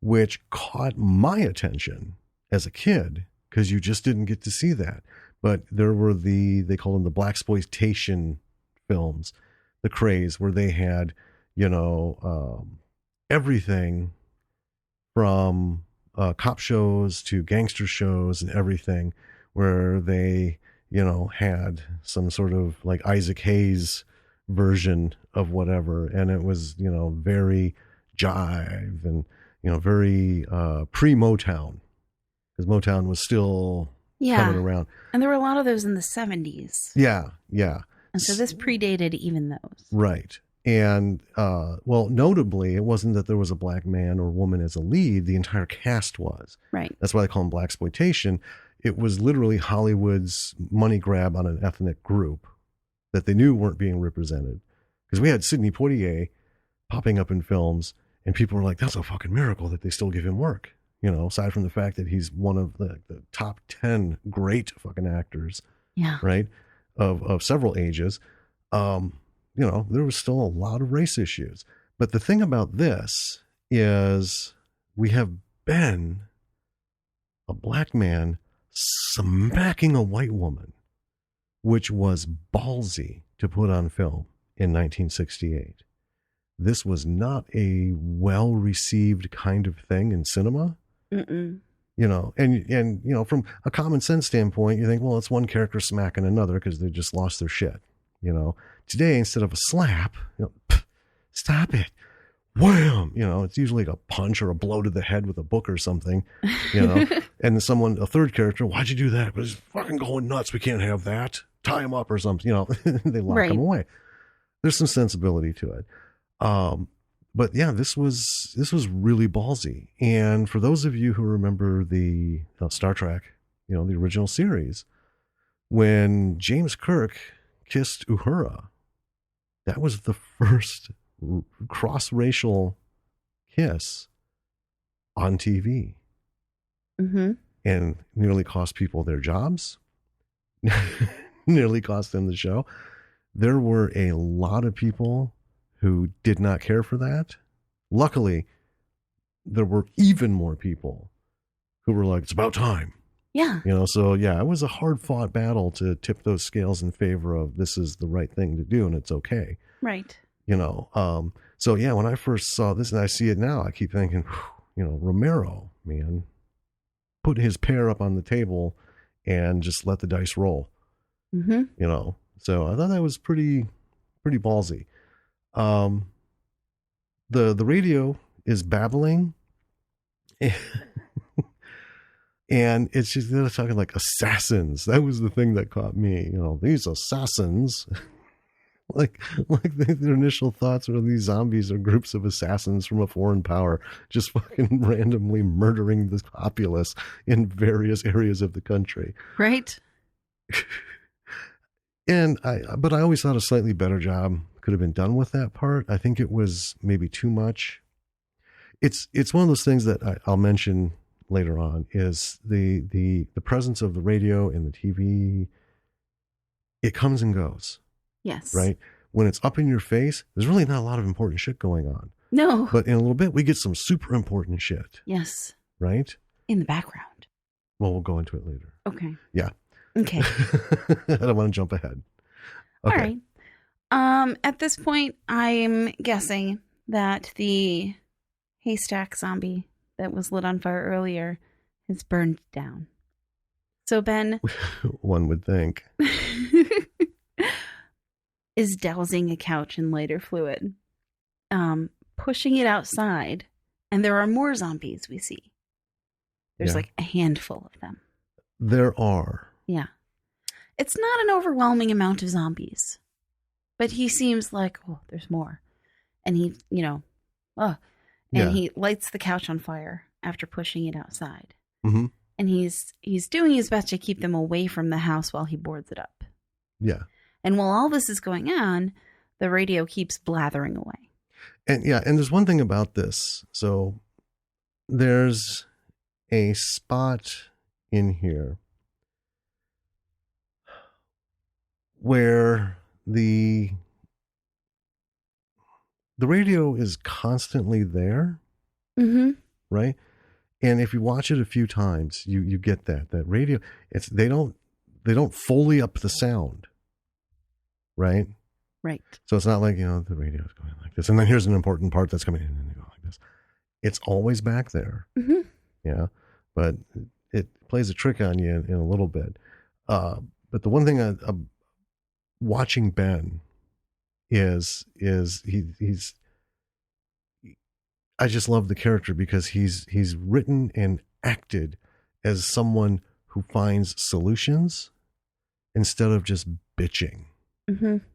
which caught my attention as a kid because you just didn't get to see that. But there were they call them the blaxploitation films, the craze, where they had, everything from cop shows to gangster shows and everything, where they, had some sort of like Isaac Hayes version of whatever. And it was, very jive and, very pre-Motown, because Motown was still coming around. And there were a lot of those in the 70s. Yeah. And so this predated even those. Right. And, notably, it wasn't that there was a black man or woman as a lead. The entire cast was. Right. That's why they call them blaxploitation. It was literally Hollywood's money grab on an ethnic group that they knew weren't being represented. Because we had Sidney Poitier popping up in films, and people were like, that's a fucking miracle that they still give him work. Aside from the fact that he's one of the top 10 great fucking actors. Yeah. Right. Of several ages. There was still a lot of race issues. But the thing about this is we have Ben, a black man, smacking a white woman, which was ballsy to put on film in 1968. This was not a well-received kind of thing in cinema. Mm-mm. And from a common sense standpoint, you think, well, it's one character smacking another because they just lost their shit. Today, instead of a slap, stop it, wham, it's usually like a punch or a blow to the head with a book or something, and a third character, why'd you do that? But he's fucking going nuts. We can't have that. Tie him up or something, they lock him away. There's some sensibility to it. But yeah, this was really ballsy. And for those of you who remember the Star Trek, the original series, when James Kirk kissed Uhura, that was the first cross-racial kiss on TV. Mm-hmm. And nearly cost people their jobs, nearly cost them the show. There were a lot of people who did not care for that. Luckily, there were even more people who were like, it's about time. Yeah. So yeah, it was a hard fought battle to tip those scales in favor of this is the right thing to do and it's okay. Right. So yeah, when I first saw this and I see it now, I keep thinking, Romero, man, put his pair up on the table and just let the dice roll. Mm-hmm. So I thought that was pretty ballsy. The radio is babbling, and it's just, they're talking like assassins. That was the thing that caught me. These assassins, like their initial thoughts were these zombies are groups of assassins from a foreign power just fucking randomly murdering the populace in various areas of the country. Right. But I always thought a slightly better job could have been done with that part. I think it was maybe too much. It's one of those things that I'll mention later on is the presence of the radio and the TV. It comes and goes. Yes. Right. When it's up in your face, there's really not a lot of important shit going on. No. But in a little bit, we get some super important shit. Yes. Right. In the background. Well, we'll go into it later. Okay. Yeah. Okay. I don't want to jump ahead. Okay. All right. At this point, I'm guessing that the haystack zombie that was lit on fire earlier is burned down. So Ben One would think. is dousing a couch in lighter fluid, pushing it outside, and there are more zombies we see. There's like a handful of them. There are. Yeah. It's not an overwhelming amount of zombies, but he seems like, oh, there's more. And he, he lights the couch on fire after pushing it outside. Mm-hmm. And he's doing his best to keep them away from the house while he boards it up. Yeah. And while all this is going on, the radio keeps blathering away. And there's one thing about this. So there's a spot in here where the radio is constantly there, right? And if you watch it a few times, you get that radio. They don't Foley up the sound, right? Right. So it's not like the radio is going like this, and then here's an important part that's coming in, and they go like this. It's always back there, yeah. But it plays a trick on you in a little bit. But the one thing watching Ben is he's I just love the character because he's written and acted as someone who finds solutions instead of just bitching,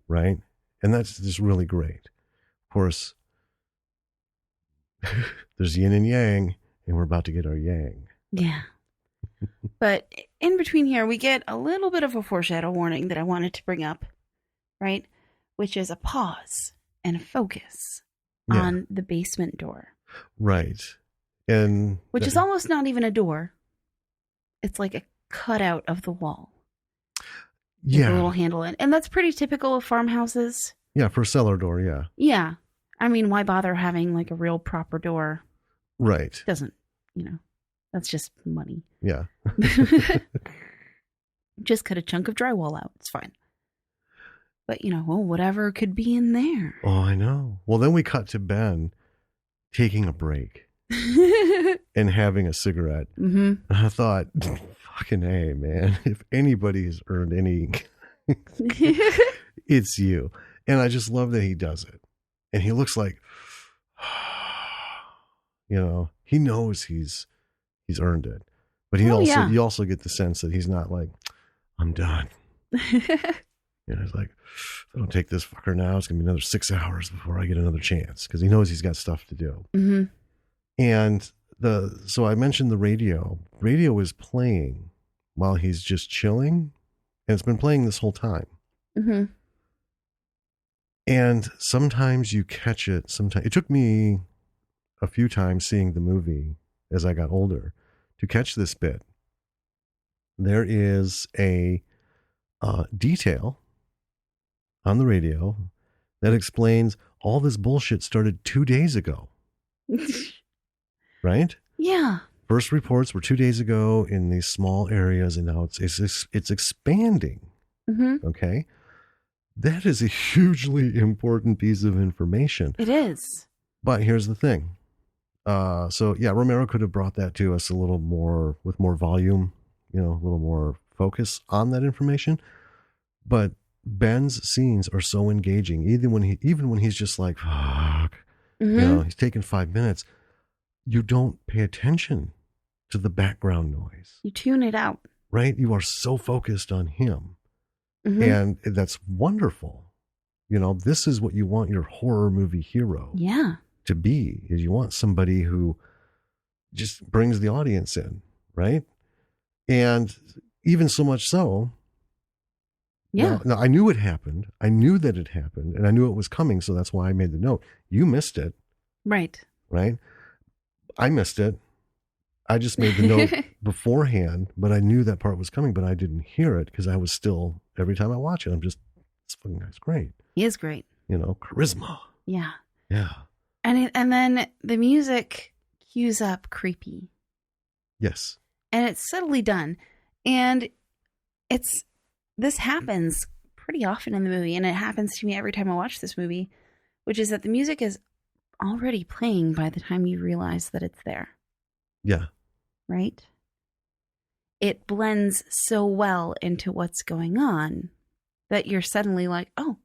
right? And that's just really great. Of course, there's yin and yang, and we're about to get our yang. Yeah. But in between here, we get a little bit of a foreshadow warning that I wanted to bring up, right? Which is a pause and a focus on the basement door. Right. And which is almost not even a door. It's like a cutout of the wall. Yeah. With a little handle in. And that's pretty typical of farmhouses. Yeah, for a cellar door, yeah. Yeah. I mean, why bother having like a real proper door? Right. Doesn't, that's just money. Yeah. Just cut a chunk of drywall out. It's fine. But, whatever could be in there. Oh, I know. Well, then we cut to Ben taking a break and having a cigarette. And I thought, fucking A, man, if anybody has earned any, it's you. And I just love that he does it. And he looks like, he knows he's earned it. But you also get the sense that he's not like, I'm done. It's like, if I don't take this fucker now, it's going to be another 6 hours before I get another chance. Because he knows he's got stuff to do. And so I mentioned the radio. Radio is playing while he's just chilling. And it's been playing this whole time. And sometimes you catch it. Sometimes it took me a few times seeing the movie as I got older to catch this bit. There is a detail on the radio that explains all this bullshit started 2 days ago. Right? Yeah. First reports were 2 days ago in these small areas, and now it's expanding. Okay? That is a hugely important piece of information. It is. But here's the thing. Romero could have brought that to us a little more with more volume, a little more focus on that information. But Ben's scenes are so engaging, even when he's just like, fuck, he's taking 5 minutes. You don't pay attention to the background noise. You tune it out. Right? You are so focused on him. And that's wonderful. This is what you want your horror movie hero to be, is you want somebody who just brings the audience in, right? And even so much so, now I knew it happened. I knew that it happened, and I knew it was coming, so that's why I made the note. You missed it. Right. Right? I missed it. I just made the note beforehand, but I knew that part was coming, but I didn't hear it because I was still, every time I watch it, this fucking guy's great. He is great. Charisma. Yeah. Yeah. And then the music cues up creepy. Yes. And it's subtly done. And this happens pretty often in the movie, and it happens to me every time I watch this movie, which is that the music is already playing by the time you realize that it's there. Yeah. Right? it blends so well into what's going on that you're suddenly like, oh,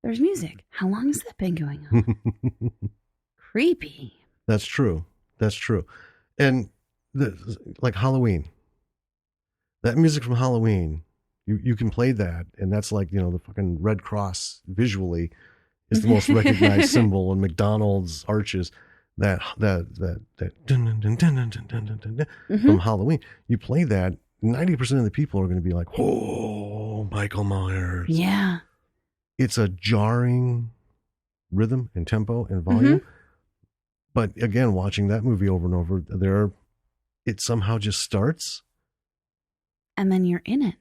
there's music. How long has that been going on? Creepy. That's true. And like Halloween, that music from Halloween, you can play that, and that's like, the fucking Red Cross visually is the most recognized symbol in McDonald's arches. That dun, dun, dun, dun, dun, dun, dun, dun, dun, from Halloween. You play that, 90% of the people are going to be like, "Oh, Michael Myers!" Yeah, it's a jarring rhythm and tempo and volume. But again, watching that movie over and over, it somehow just starts, and then you're in it,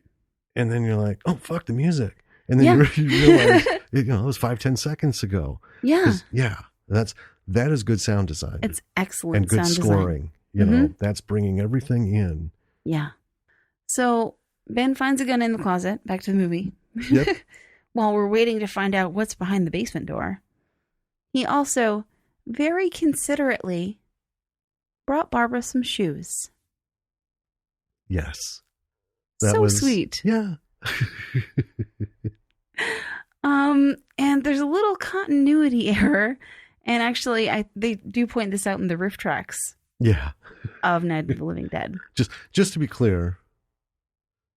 and then you're like, "Oh, fuck the music," and then you realize, it was 5-10 seconds ago. Yeah, that is good sound design. It's excellent and good sound scoring. design. That's bringing everything in. Yeah. So Ben finds a gun in the closet. Back to the movie. Yep. While we're waiting to find out what's behind the basement door, he also very considerately brought Barbara some shoes. Yes. That was sweet. Yeah. And there's a little continuity error. And actually, they do point this out in the riff tracks. Yeah. Of Night of the Living Dead. Just to be clear,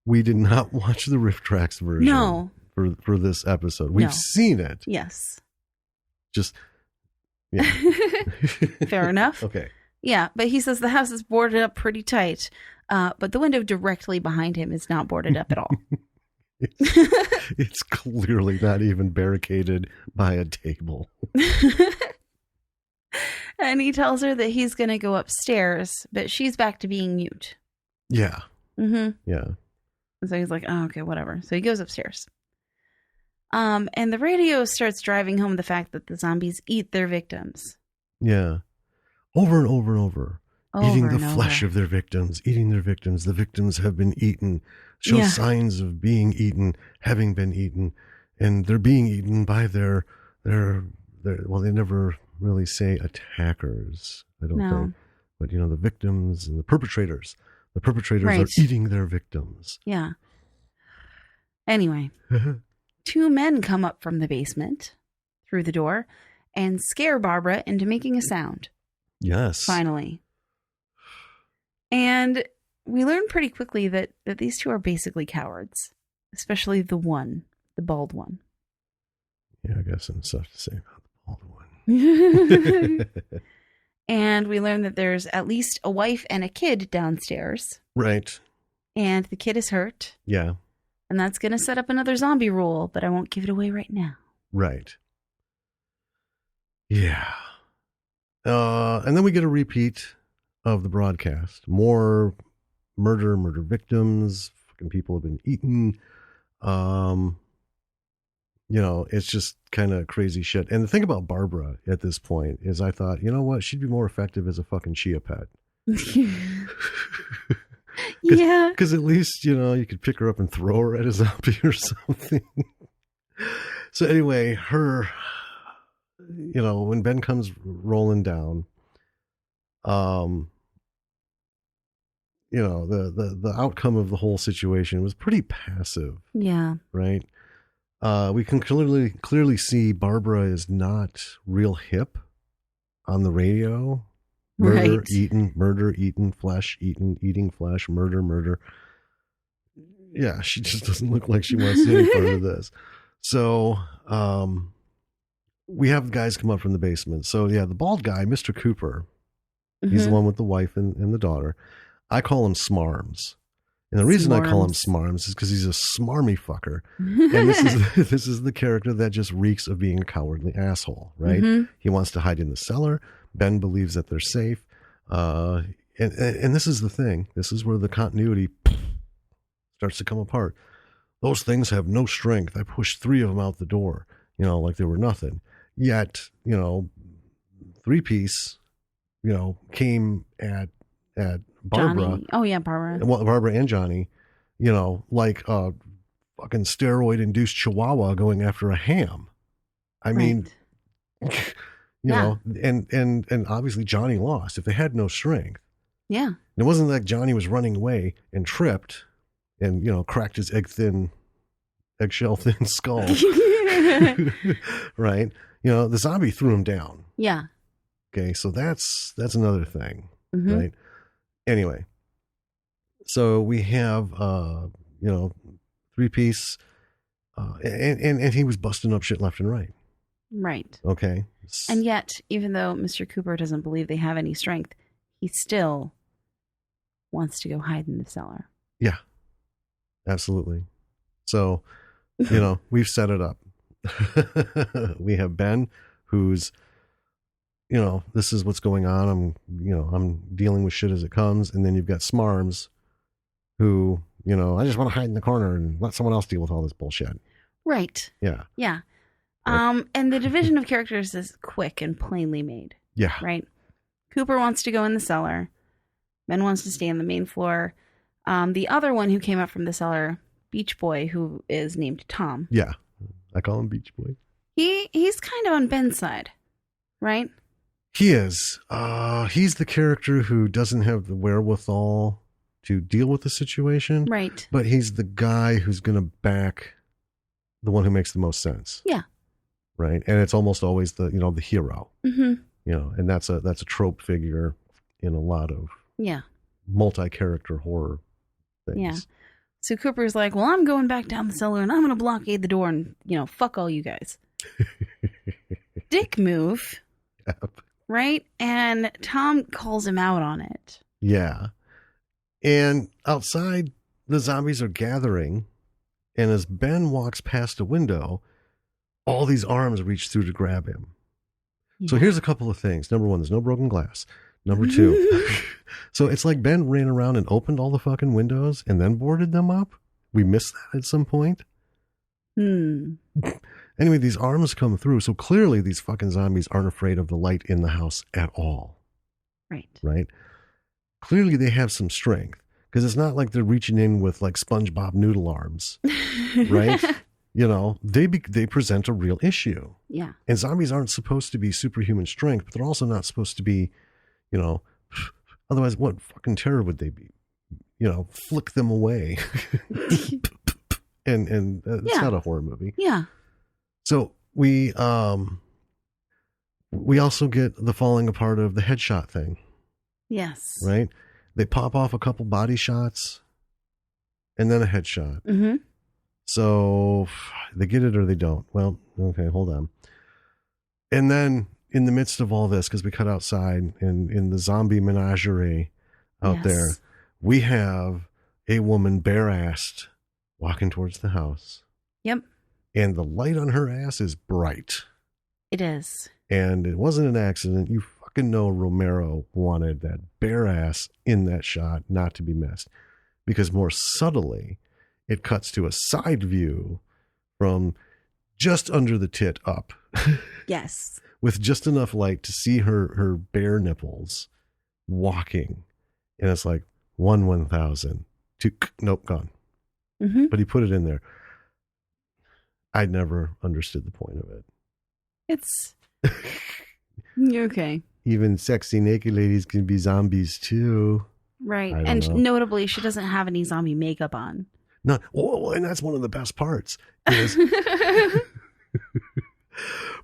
we did not watch the riff tracks version. No. For this episode. We've seen it. Yes. Yeah. Fair enough. Okay. Yeah, but he says the house is boarded up pretty tight, but the window directly behind him is not boarded up at all. It's clearly not even barricaded by a table. And he tells her that he's going to go upstairs, but she's back to being mute. Yeah. Yeah. So he's like, oh, okay, whatever. So he goes upstairs. And the radio starts driving home the fact that the zombies eat their victims. Yeah. Over and over and over. Eating the flesh of their victims, eating their victims. The victims have been eaten. Show signs of being eaten, having been eaten. And they're being eaten by their well, they never really say attackers, I don't think. But, the victims and the perpetrators. The perpetrators are eating their victims. Yeah. Anyway. 2 men come up from the basement through the door and scare Barbara into making a sound. Yes. Finally. And we learn pretty quickly that these 2 are basically cowards, especially the bald one. Yeah, I got some stuff to say about the bald one. And we learn that there's at least a wife and a kid downstairs. Right. And the kid is hurt. Yeah. And that's going to set up another zombie rule, but I won't give it away right now. Right. Yeah. And then we get a repeat of the broadcast. More murder victims. Fucking people have been eaten. It's just kind of crazy shit. And the thing about Barbara at this point is I thought, you know what? She'd be more effective as a fucking chia pet. Yeah. Because at least, you could pick her up and throw her at a zombie or something. So anyway, when Ben comes rolling down, the outcome of the whole situation was pretty passive. Yeah. Right? We can clearly see Barbara is not real hip on the radio. Murder, eaten, flesh, eating flesh, murder. Yeah, she just doesn't look like she wants any part of this. So, we have guys come up from the basement. So, yeah, the bald guy, Mr. Cooper, he's the one with the wife and the daughter. I call him Smarms. And the reason I call him Smarms is because he's a smarmy fucker. And this is the character that just reeks of being a cowardly asshole, right? He wants to hide in the cellar. Ben believes that they're safe. And this is the thing. This is where the continuity starts to come apart. Those things have no strength. I pushed 3 of them out the door, like they were nothing. Yet, 3-piece, came at Barbara. Johnny. Oh, yeah, Barbara. Well, Barbara and Johnny, like a fucking steroid-induced chihuahua going after a ham. I mean, and obviously Johnny lost. If they had no strength, Yeah. And it wasn't like Johnny was running away and tripped and, cracked his eggshell thin skull. Right? The zombie threw him down. Yeah. Okay, so that's another thing, Mm-hmm. right? Anyway, so we have, 3-piece, and he was busting up shit left and right. Right. Okay. And yet, even though Mr. Cooper doesn't believe they have any strength, he still wants to go hide in the cellar. Yeah, absolutely. So, we've set it up. We have Ben, who's, this is what's going on. I'm dealing with shit as it comes. And then you've got Smarms, who, I just want to hide in the corner and let someone else deal with all this bullshit. Right. Yeah. Yeah. And the division of characters is quick and plainly made. Yeah. Right. Cooper wants to go in the cellar. Ben wants to stay on the main floor. The other one who came up from the cellar, Beach Boy, who is named Tom. Yeah. I call him Beach Boy. He's kind of on Ben's side, right? He is. He's the character who doesn't have the wherewithal to deal with the situation. Right. But he's the guy who's going to back the one who makes the most sense. Yeah. Right. And it's almost always the hero. Mm-hmm. And that's a trope figure in a lot of multi-character horror things. Yeah. So Cooper's like, well, I'm going back down the cellar and I'm going to blockade the door and, fuck all you guys. Dick move. Yep. Right? And Tom calls him out on it. Yeah. And outside, the zombies are gathering. And as Ben walks past a window, all these arms reach through to grab him. Yeah. So here's a couple of things. Number one, there's no broken glass. Number two, so it's like Ben ran around and opened all the fucking windows and then boarded them up. We missed that at some point. Anyway, these arms come through. So clearly these fucking zombies aren't afraid of the light in the house at all. Right. Right? Clearly they have some strength because it's not like they're reaching in with like SpongeBob noodle arms. Right? They present a real issue. Yeah. And zombies aren't supposed to be superhuman strength, but they're also not supposed to be, otherwise what fucking terror would they be? Flick them away. and it's not a horror movie. Yeah. So we also get the falling apart of the headshot thing. Yes. Right? They pop off a couple body shots and then a headshot. Mm-hmm. So they get it or they don't. Well, okay, hold on. And then in the midst of all this, because we cut outside and in the zombie menagerie out there, we have a woman bare-assed walking towards the house. Yep. And the light on her ass is bright. It is. And it wasn't an accident. You fucking know Romero wanted that bare ass in that shot not to be missed. Because more subtly, it cuts to a side view from just under the tit up. Yes. With just enough light to see her bare nipples walking. And it's like 1,000. Nope, gone. Mm-hmm. But he put it in there. I never understood the point of it. It's okay. Even sexy naked ladies can be zombies too. Right. And notably, she doesn't have any zombie makeup on. No, and that's one of the best parts. Is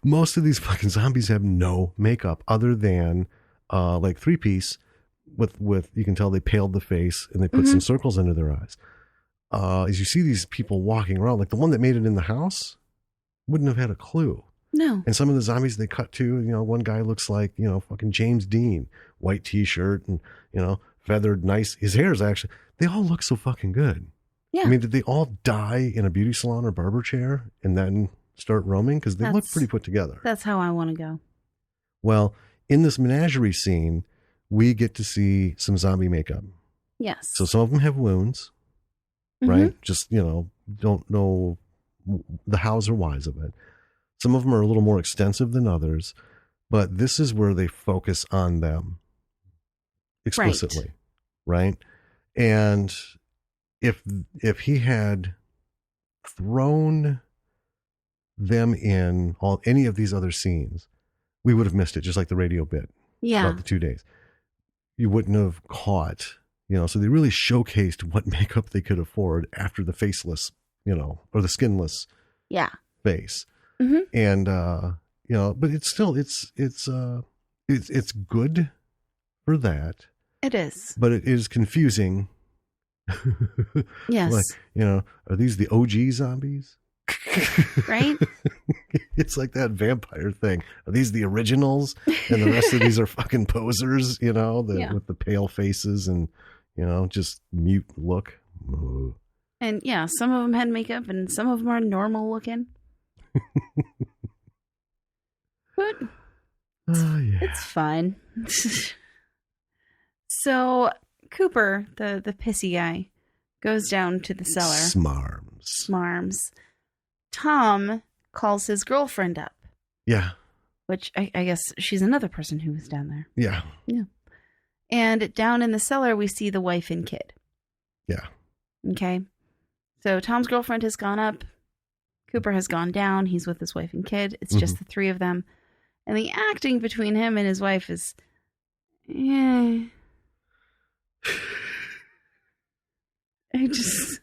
most of these fucking zombies have no makeup other than like 3-piece with you can tell they paled the face and they put some circles under their eyes. As you see these people walking around, like the one that made it in the house wouldn't have had a clue. No. And some of the zombies they cut to, one guy looks like, fucking James Dean, white t-shirt and, feathered, nice. His hair is actually, they all look so fucking good. Yeah. I mean, did they all die in a beauty salon or barber chair and then start roaming? Because they look pretty put together. That's how I want to go. Well, in this menagerie scene, we get to see some zombie makeup. Yes. So some of them have wounds, right? Just, don't know the hows or whys of it. Some of them are a little more extensive than others, but this is where they focus on them explicitly, right? And if he had thrown them in any of these other scenes, we would have missed it, just like the radio bit about the 2 days. you wouldn't have caught, so they really showcased what makeup they could afford after the faceless, or the skinless face. Mm-hmm. And, but it's still, it's good for that. It is. But it is confusing. Yes. Like, are these the OG zombies? Right? It's like that vampire thing. Are these the originals? And the rest of these are fucking posers, with the pale faces and, just mute look. And yeah, some of them had makeup and some of them are normal looking. But it's fine. So Cooper, the pissy guy, goes down to the cellar. Smarms. Tom calls his girlfriend up. Yeah. Which I guess she's another person who was down there. Yeah. Yeah. And down in the cellar, we see the wife and kid. Yeah. Okay. So Tom's girlfriend has gone up. Cooper has gone down. He's with his wife and kid. It's just the three of them. And the acting between him and his wife is... I just...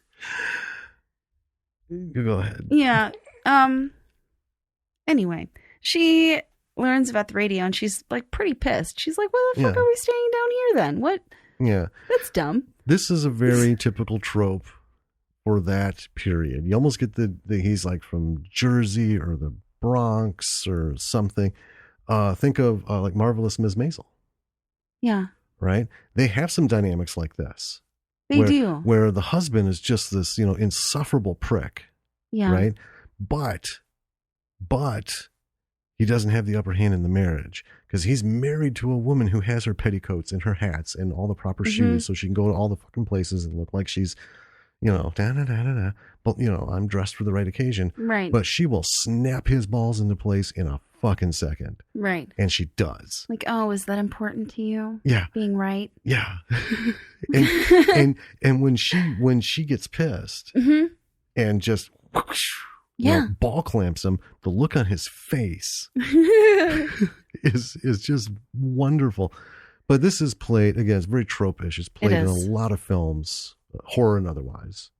You go ahead. Yeah. Anyway, she learns about the radio and she's like pretty pissed. She's like, "Why the fuck are we staying down here then? What? Yeah. That's dumb." This is a very typical trope for that period. You almost get the he's like from Jersey or the Bronx or something. Think of like Marvelous Ms. Maisel. Yeah. Right? They have some dynamics like this. They do. Where the husband is just this, insufferable prick. Yeah. Right? But he doesn't have the upper hand in the marriage because he's married to a woman who has her petticoats and her hats and all the proper shoes so she can go to all the fucking places and look like she's, da-da-da-da-da. But, I'm dressed for the right occasion. Right. But she will snap his balls into place in a fucking second. Right. And she does. Like, oh, is that important to you? Yeah. Being right? Yeah. and when she gets pissed and just ball clamps him, the look on his face is just wonderful. But this is played, again, it's very trope-ish. It's played in a lot of films, horror and otherwise,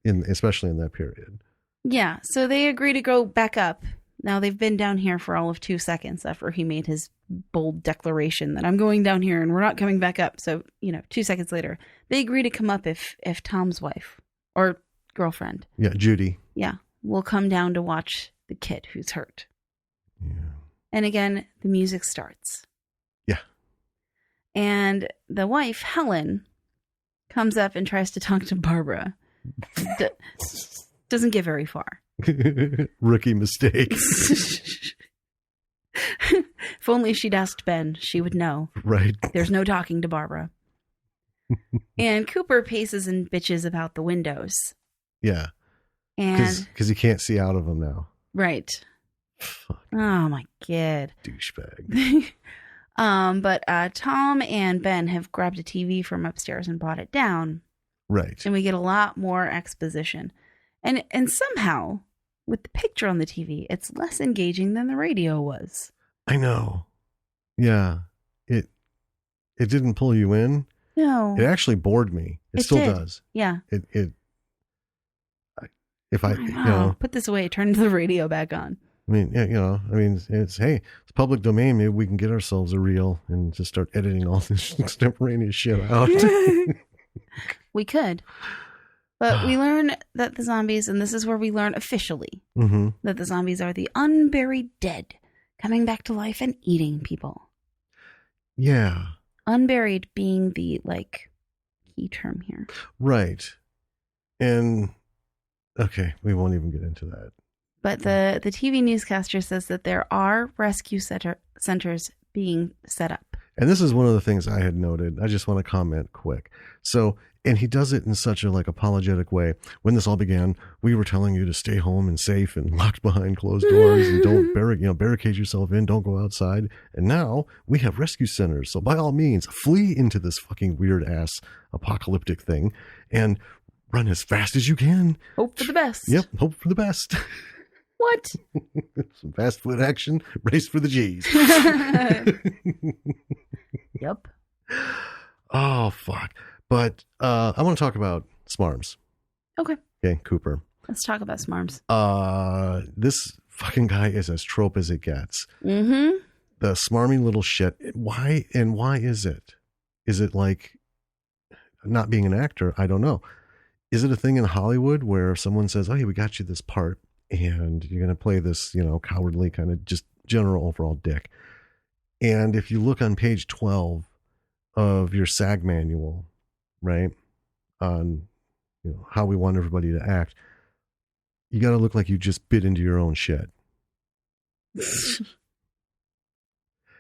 especially in that period. Yeah. So they agree to go back up. Now they've been down here for all of 2 seconds after he made his bold declaration that I'm going down here and we're not coming back up. So, 2 seconds later, they agree to come up if Tom's wife or girlfriend. Yeah, Judy. Yeah. Will come down to watch the kid who's hurt. Yeah. And again, the music starts. Yeah. And the wife, Helen, comes up and tries to talk to Barbara. Doesn't get very far. Rookie mistake. If only she'd asked Ben, she would know. Right. There's no talking to Barbara. And Cooper paces and bitches about the windows. Yeah. And because he can't see out of them now. Right. Fuck. Oh my God. Douchebag. But Tom and Ben have grabbed a TV from upstairs and brought it down. Right. And we get a lot more exposition. And somehow, with the picture on the TV, it's less engaging than the radio was. I know. Yeah. It didn't pull you in. No. It actually bored me. It still does. Yeah. Put this away, turn the radio back on. I mean, it's public domain. Maybe we can get ourselves a reel and just start editing all this extemporaneous shit out. We could. But we learn that the zombies, and this is where we learn officially, that the zombies are the unburied dead coming back to life and eating people. Yeah. Unburied being the, key term here. Right. And, okay, we won't even get into that. But the TV newscaster says that there are rescue centers being set up. And this is one of the things I had noted. I just want to comment quick. So, and he does it in such a apologetic way. When this all began, we were telling you to stay home and safe and locked behind closed doors and don't barricade yourself in, don't go outside. And now we have rescue centers. So by all means, flee into this fucking weird ass apocalyptic thing and run as fast as you can. Hope for the best. Yep. Hope for the best. What? Some fast foot action, race for the G's. Yep. Oh, fuck. But I want to talk about Smarms. Okay. Okay, Cooper. Let's talk about Smarms. This fucking guy is as trope as it gets. Mm-hmm. The smarmy little shit. Why is it? Is it like not being an actor? I don't know. Is it a thing in Hollywood where someone says, "Oh, hey, we got you this part, and you're going to play this, cowardly kind of just general overall dick." And if you look on page 12 of your SAG manual, right, on how we want everybody to act, you got to look like you just bit into your own shit.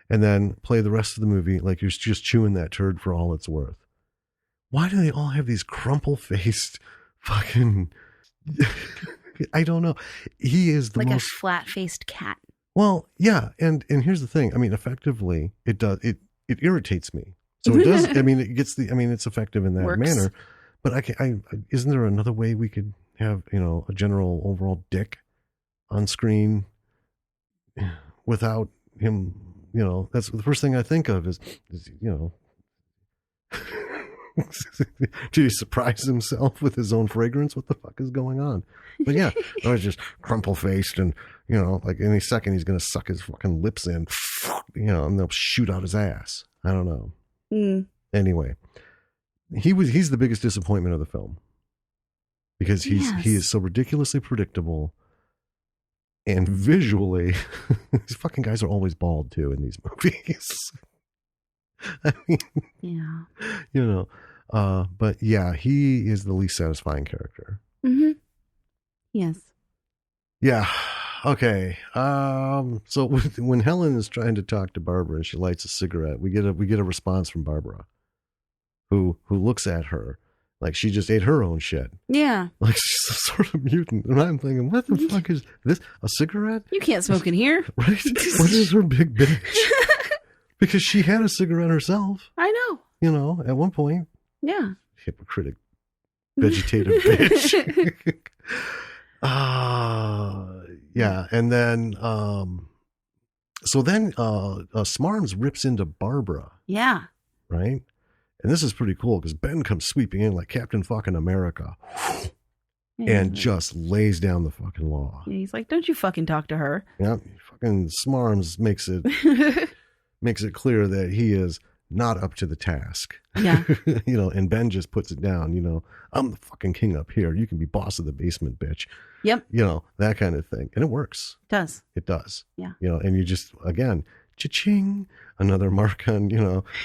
And then play the rest of the movie like you're just chewing that turd for all it's worth. Why do they all have these crumple-faced fucking... I don't know. He is the like most... a flat-faced cat. Well, yeah. And here's the thing. I mean, effectively, it irritates me. So it does... I mean, it's effective in that Works. manner. But isn't there another way we could have, a general overall dick on screen without him... that's the first thing I think of is did he surprise himself with his own fragrance? What the fuck is going on? But yeah, I was just crumple faced and, like any second he's going to suck his fucking lips in, and they'll shoot out his ass. I don't know. Mm. Anyway, he's the biggest disappointment of the film because he is so ridiculously predictable. And visually, these fucking guys are always bald too in these movies. I mean, yeah. But yeah, he is the least satisfying character. Mm-hmm. Yes. Yeah. Okay. So when Helen is trying to talk to Barbara and she lights a cigarette, we get a response from Barbara, who looks at her like she just ate her own shit. Yeah. Like she's some sort of mutant. And I'm thinking, what the fuck is this? A cigarette? You can't smoke in here. Right? What is her big bitch? Because she had a cigarette herself. I know. At one point. Yeah. Hypocritic, vegetative bitch. Yeah. And then, so then Smarms rips into Barbara. Yeah. Right? And this is pretty cool because Ben comes sweeping in like Captain fucking America and just lays down the fucking law. Yeah, he's like, don't you fucking talk to her. Yeah, fucking Smarms makes it clear that he is not up to the task. Yeah. And Ben just puts it down, I'm the fucking king up here. You can be boss of the basement, bitch. Yep. That kind of thing. And it works. It does. Yeah. And you just, again, cha-ching, another mark on,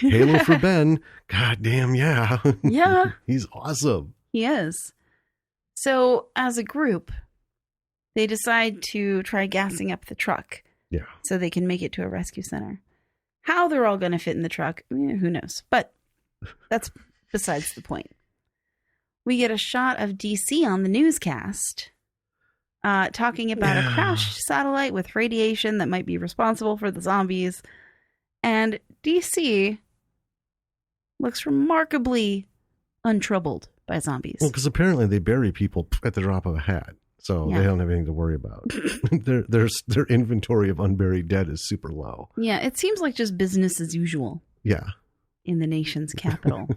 Halo for Ben. God damn, yeah. Yeah. He's awesome. He is. So as a group, they decide to try gassing up the truck. Yeah. So they can make it to a rescue center. How they're all going to fit in the truck, who knows? But that's besides the point. We get a shot of DC on the newscast talking about a crashed satellite with radiation that might be responsible for the zombies. And DC looks remarkably untroubled by zombies. Well, because apparently they bury people at the drop of a hat. So they don't have anything to worry about. Their inventory of unburied dead is super low. Yeah, it seems like just business as usual. Yeah. In the nation's capital.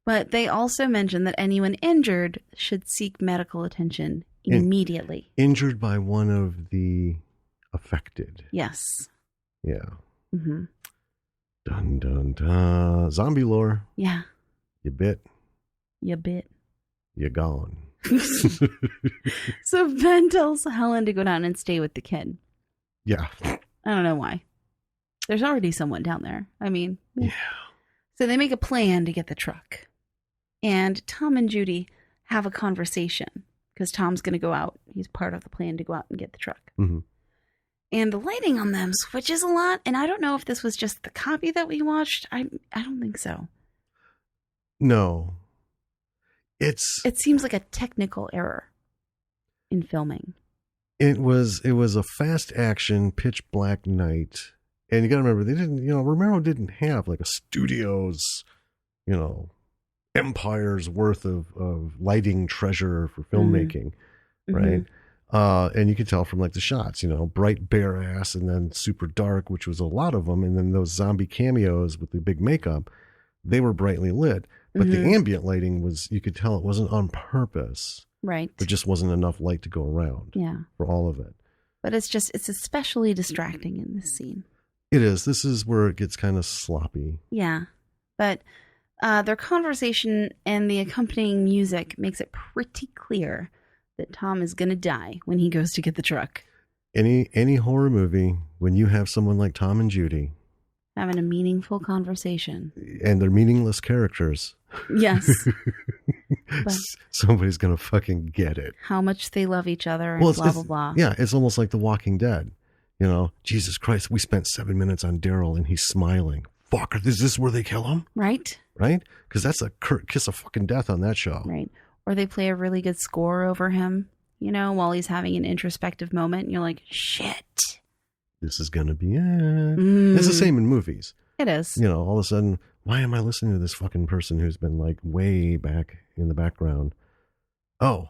But they also mention that anyone injured should seek medical attention immediately. Injured by one of the affected. Yes. Yeah. Mm-hmm. Dun, dun, dun. Zombie lore. Yeah. You bit. You bit. You're gone. So Ben tells Helen to go down and stay with the kid. Yeah. I don't know why. There's already someone down there. I mean. Yeah. So they make a plan to get the truck. And Tom and Judy have a conversation because Tom's going to go out. He's part of the plan to go out and get the truck. Mm-hmm. And the lighting on them switches a lot. And I don't know if this was just the copy that we watched. I don't think so. No. It seems like a technical error in filming. It was a fast action pitch black night. And you got to remember, they didn't, Romero didn't have like a studio's, empire's worth of lighting treasure for filmmaking. Mm-hmm. Right. And you could tell from like the shots, bright bare ass and then super dark, which was a lot of them. And then those zombie cameos with the big makeup, they were brightly lit, but the ambient lighting was, you could tell it wasn't on purpose. Right. There just wasn't enough light to go around. Yeah. For all of it. But it's especially distracting in this scene. It is. This is where it gets kind of sloppy. Yeah. But their conversation and the accompanying music makes it pretty clear that Tom is going to die when he goes to get the truck. Any horror movie, when you have someone like Tom and Judy having a meaningful conversation, and they're meaningless characters. Yes. Somebody's going to fucking get it. How much they love each other and blah, blah, blah. Yeah, it's almost like The Walking Dead. You know, Jesus Christ, we spent 7 minutes on Daryl and he's smiling. Fuck, is this where they kill him? Right. Right? Because that's a kiss of fucking death on that show. Right. Or they play a really good score over him, you know, while he's having an introspective moment. And you're like, shit. This is going to be it. It's the same in movies. It is. You know, all of a sudden, why am I listening to this fucking person who's been like way back in the background? Oh,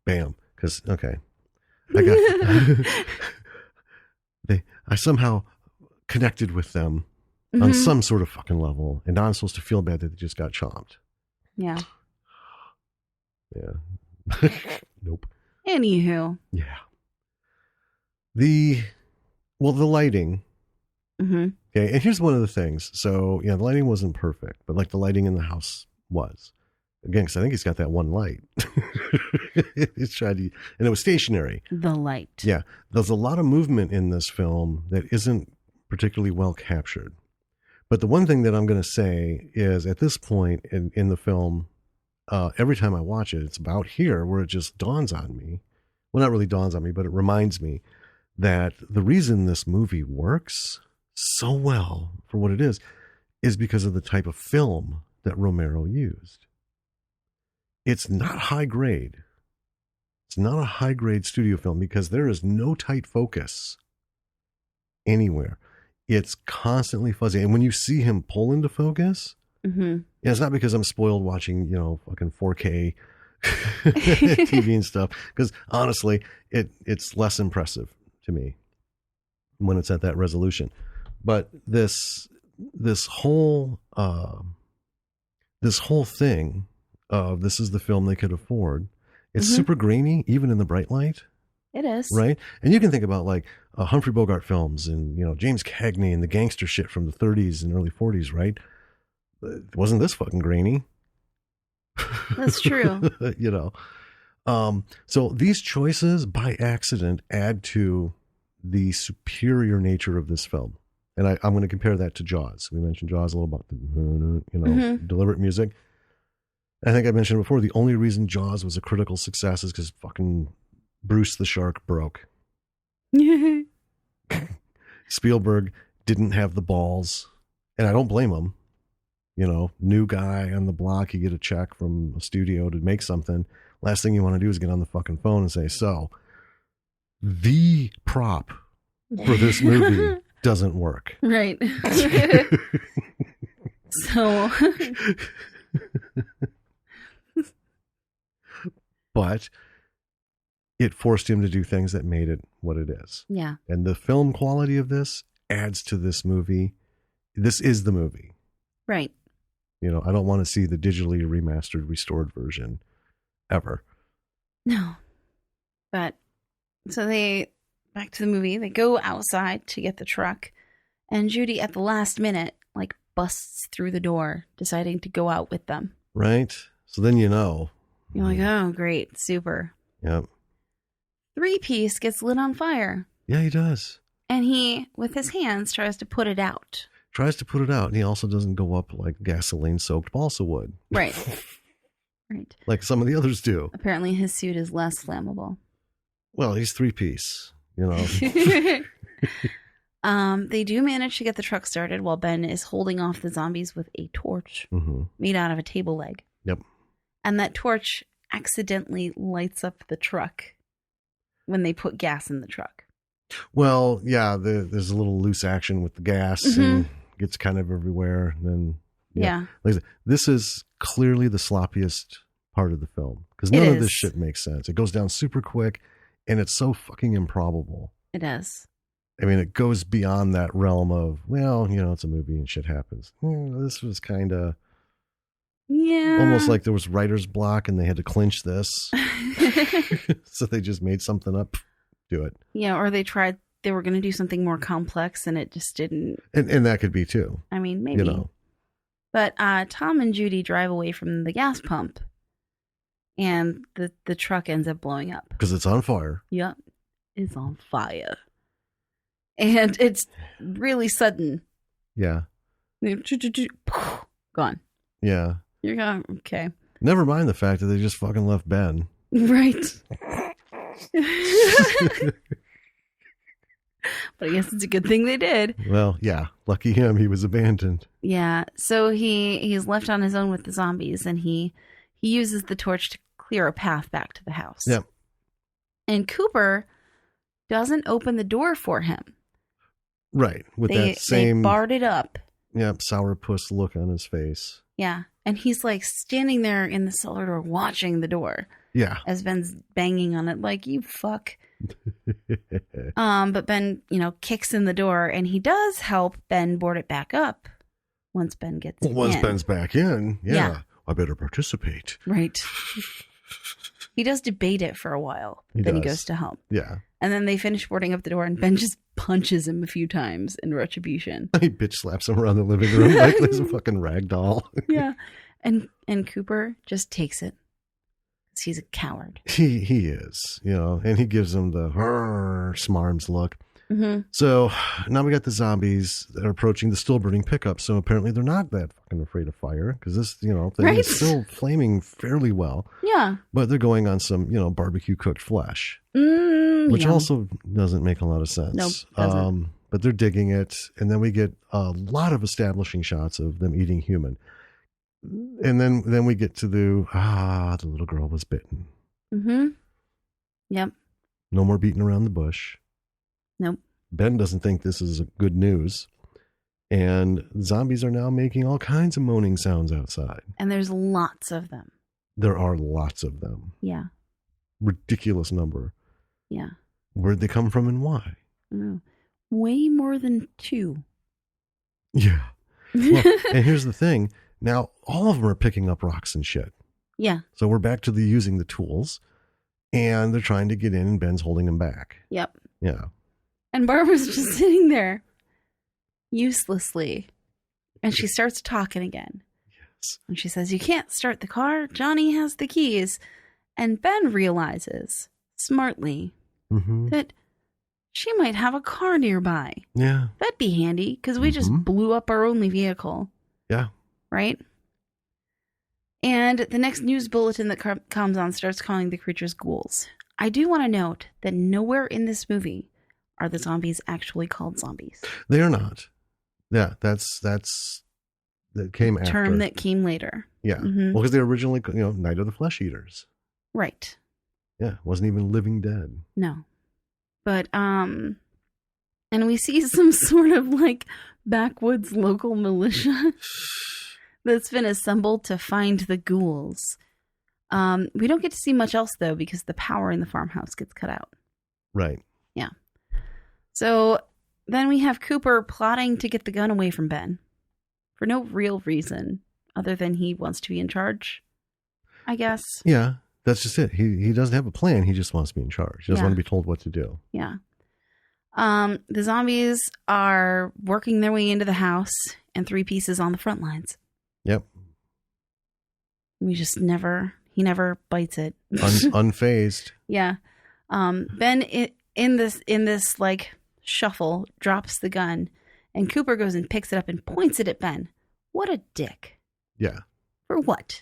bam. Because, okay. I somehow connected with them on some sort of fucking level. And now I'm supposed to feel bad that they just got chomped. Yeah. Yeah. Nope. Anywho. Yeah. The lighting. Okay. And here's one of the things. So, yeah, the lighting wasn't perfect, but like the lighting in the house was. Again, because I think he's got that one light. He's trying to, and it was stationary. The light. Yeah. There's a lot of movement in this film that isn't particularly well captured. But the one thing that I'm going to say is at this point in the film, every time I watch it, it's about here where it just dawns on me. Well, not really dawns on me, but it reminds me that the reason this movie works so well for what it is because of the type of film that Romero used. It's not high grade. It's not a high grade studio film because there is no tight focus anywhere. It's constantly fuzzy. And when you see him pull into focus, it's not because I'm spoiled watching, you know, fucking 4K TV and stuff. Because honestly, it's less impressive to me when it's at that resolution. But this whole thing of this is the film they could afford. It's super grainy, even in the bright light. It is. Right? And you can think about like Humphrey Bogart films and, you know, James Cagney and the gangster shit from the 30s and early 40s, right? Wasn't this fucking grainy? That's true. You know. So these choices by accident add to the superior nature of this film. And I'm going to compare that to Jaws. We mentioned Jaws a little about the, you know, deliberate music. I think I mentioned before, the only reason Jaws was a critical success is because fucking Bruce the Shark broke. Spielberg didn't have the balls, and I don't blame him. You know, new guy on the block, you get a check from a studio to make something. Last thing you want to do is get on the fucking phone and say, so the prop for this movie doesn't work. Right. So... But it forced him to do things that made it what it is. Yeah. And the film quality of this adds to this movie. This is the movie. Right. You know, I don't want to see the digitally remastered, restored version ever. No. But so back to the movie, they go outside to get the truck, and Judy at the last minute, like, busts through the door, deciding to go out with them. Right? So then you know. You're like, oh, great, super. Yep. 3-piece gets lit on fire. Yeah, he does. And he, with his hands, tries to put it out. And he also doesn't go up like gasoline-soaked balsa wood. Right. Right. Like some of the others do. Apparently his suit is less flammable. Well, he's 3-piece, you know. They do manage to get the truck started while Ben is holding off the zombies with a torch made out of a table leg. Yep. And that torch accidentally lights up the truck when they put gas in the truck. Well, yeah, there's a little loose action with the gas and gets kind of everywhere. And then, yeah. Like I said, this is clearly the sloppiest part of the film because none of this shit makes sense. It goes down super quick and it's so fucking improbable. It is. I mean, it goes beyond that realm of, well, you know, it's a movie and shit happens. This was kind of... Yeah. Almost like there was writer's block and they had to clinch this. So they just made something up. Do it. Yeah, or they were going to do something more complex and it just didn't. And that could be too. I mean, maybe. You know. But Tom and Judy drive away from the gas pump and the truck ends up blowing up. Because it's on fire. Yep. It's on fire. And it's really sudden. Yeah. Gone. Yeah. You're going, okay. Never mind the fact that they just fucking left Ben. Right. But I guess it's a good thing they did. Well, yeah. Lucky him. He was abandoned. Yeah. So he's left on his own with the zombies and he uses the torch to clear a path back to the house. Yep. And Cooper doesn't open the door for him. Right. With that same... They barred it up. Yep. Sourpuss look on his face. Yeah. And he's like standing there in the cellar door watching the door. Yeah. As Ben's banging on it like, you fuck. But Ben, kicks in the door and he does help Ben board it back up once Ben gets in. Once Ben's back in, yeah. I better participate. Right. He does debate it for a while. Then he goes to help. Yeah. And then they finish boarding up the door and Ben just punches him a few times in retribution. He bitch slaps him around the living room like there's a fucking rag doll. Yeah. And Cooper just takes it. Because he's a coward. He is, and he gives him the smarms look. Mm-hmm. So now we got the zombies that are approaching the still burning pickup. So apparently they're not that fucking afraid of fire because this, thing is still flaming fairly well. Yeah. But they're going on some, barbecue cooked flesh, which yum. also doesn't make a lot of sense. Nope, doesn't. But they're digging it. And then we get a lot of establishing shots of them eating human. And then we get to the little girl was bitten. Mm-hmm. Yep. No more beating around the bush. Nope. Ben doesn't think this is good news. And zombies are now making all kinds of moaning sounds outside. And there's lots of them. There are lots of them. Yeah. Ridiculous number. Yeah. Where'd they come from and why? Way more than 2. Yeah. Well, and here's the thing. Now, all of them are picking up rocks and shit. Yeah. So we're back to using the tools. And they're trying to get in and Ben's holding them back. Yep. Yeah. And Barbara's just sitting there uselessly. And she starts talking again. Yes. And she says, you can't start the car. Johnny has the keys. And Ben realizes, smartly, that she might have a car nearby. Yeah. That'd be handy because we just blew up our only vehicle. Yeah. Right? And the next news bulletin that comes on starts calling the creatures ghouls. I do want to note that nowhere in this movie are the zombies actually called zombies. They are not. Yeah, that came after. Term that came later. Yeah. Well, because they were originally, Night of the Flesh Eaters. Right. Yeah, wasn't even Living Dead. No. But, and we see some sort of like backwoods local militia that's been assembled to find the ghouls. We don't get to see much else though because the power in the farmhouse gets cut out. Right. Yeah. So then we have Cooper plotting to get the gun away from Ben for no real reason other than he wants to be in charge, I guess. Yeah, that's just it. He doesn't have a plan. He just wants to be in charge. He doesn't want to be told what to do. Yeah. The zombies are working their way into the house and 3 pieces on the front lines. Yep. He never bites it. Unfazed. Yeah. Ben in this like shuffle drops the gun and Cooper goes and picks it up and points it at Ben. What a dick. Yeah. For what?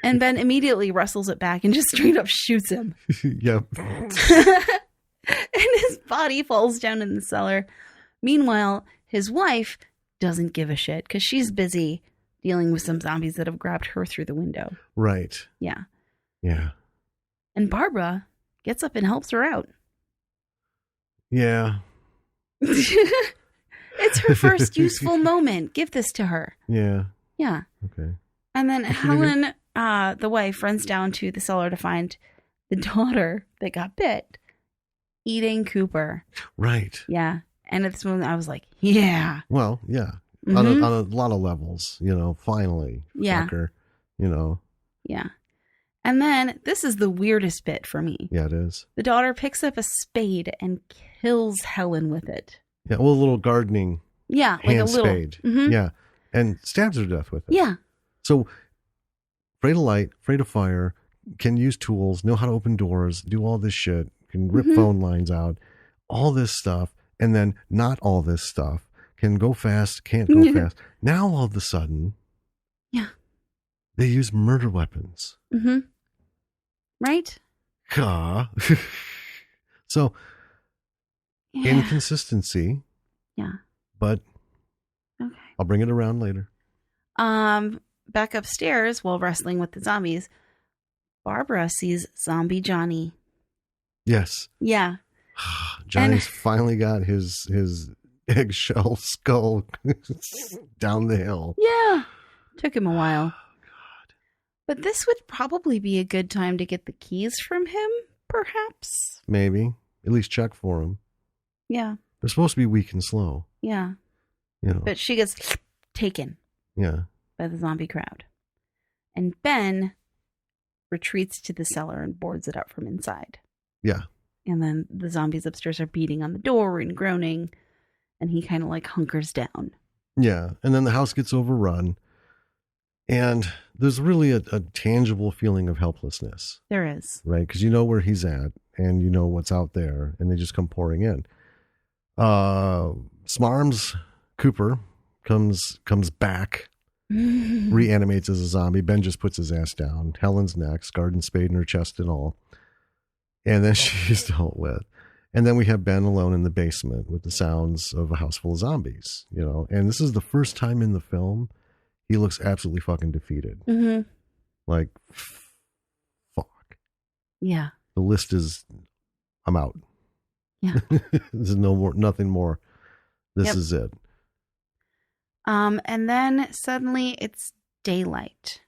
And Ben immediately wrestles it back and just straight up shoots him. Yep. And his body falls down in the cellar. Meanwhile, his wife doesn't give a shit because she's busy dealing with some zombies that have grabbed her through the window. Right. Yeah. Yeah. And Barbara gets up and helps her out. Yeah. It's her first useful moment. Give this to her. Yeah. Yeah. Okay. And then Helen, the wife, runs down to the cellar to find the daughter that got bit eating Cooper. Right. Yeah. And at this moment, I was like, yeah. Well, yeah. on a lot of levels, finally. Yeah. Fucker, Yeah. And then this is the weirdest bit for me. Yeah, it is. The daughter picks up a spade and kills Helen with it. Yeah, well, a little gardening like hand a little spade. Mm-hmm. Yeah, and stabs her to death with it. Yeah. So, afraid of light, afraid of fire, can use tools, know how to open doors, do all this shit, can rip phone lines out, all this stuff, and then not all this stuff, can go fast, can't go fast. Now, all of a sudden, they use murder weapons. Mm-hmm. Right? So, inconsistency. Yeah. But okay. I'll bring it around later. Back upstairs while wrestling with the zombies, Barbara sees Zombie Johnny. Yes. Yeah. Johnny's finally got his eggshell skull down the hill. Yeah. Took him a while. But this would probably be a good time to get the keys from him, perhaps? Maybe. At least check for him. Yeah. They're supposed to be weak and slow. Yeah. But she gets taken. Yeah. By the zombie crowd. And Ben retreats to the cellar and boards it up from inside. Yeah. And then the zombies upstairs are beating on the door and groaning. And he kind of like hunkers down. Yeah. And then the house gets overrun. And there's really a tangible feeling of helplessness. There is. Right? Because you know where he's at and you know what's out there. And they just come pouring in. Smarms Cooper comes back, reanimates as a zombie. Ben just puts his ass down. Helen's next, garden spade in her chest and all. And then she's dealt with. And then we have Ben alone in the basement with the sounds of a house full of zombies, And this is the first time in the film he looks absolutely fucking defeated. Mm-hmm. Like, fuck. Yeah. The list is, I'm out. Yeah. There's nothing more. This is it. And then suddenly it's daylight.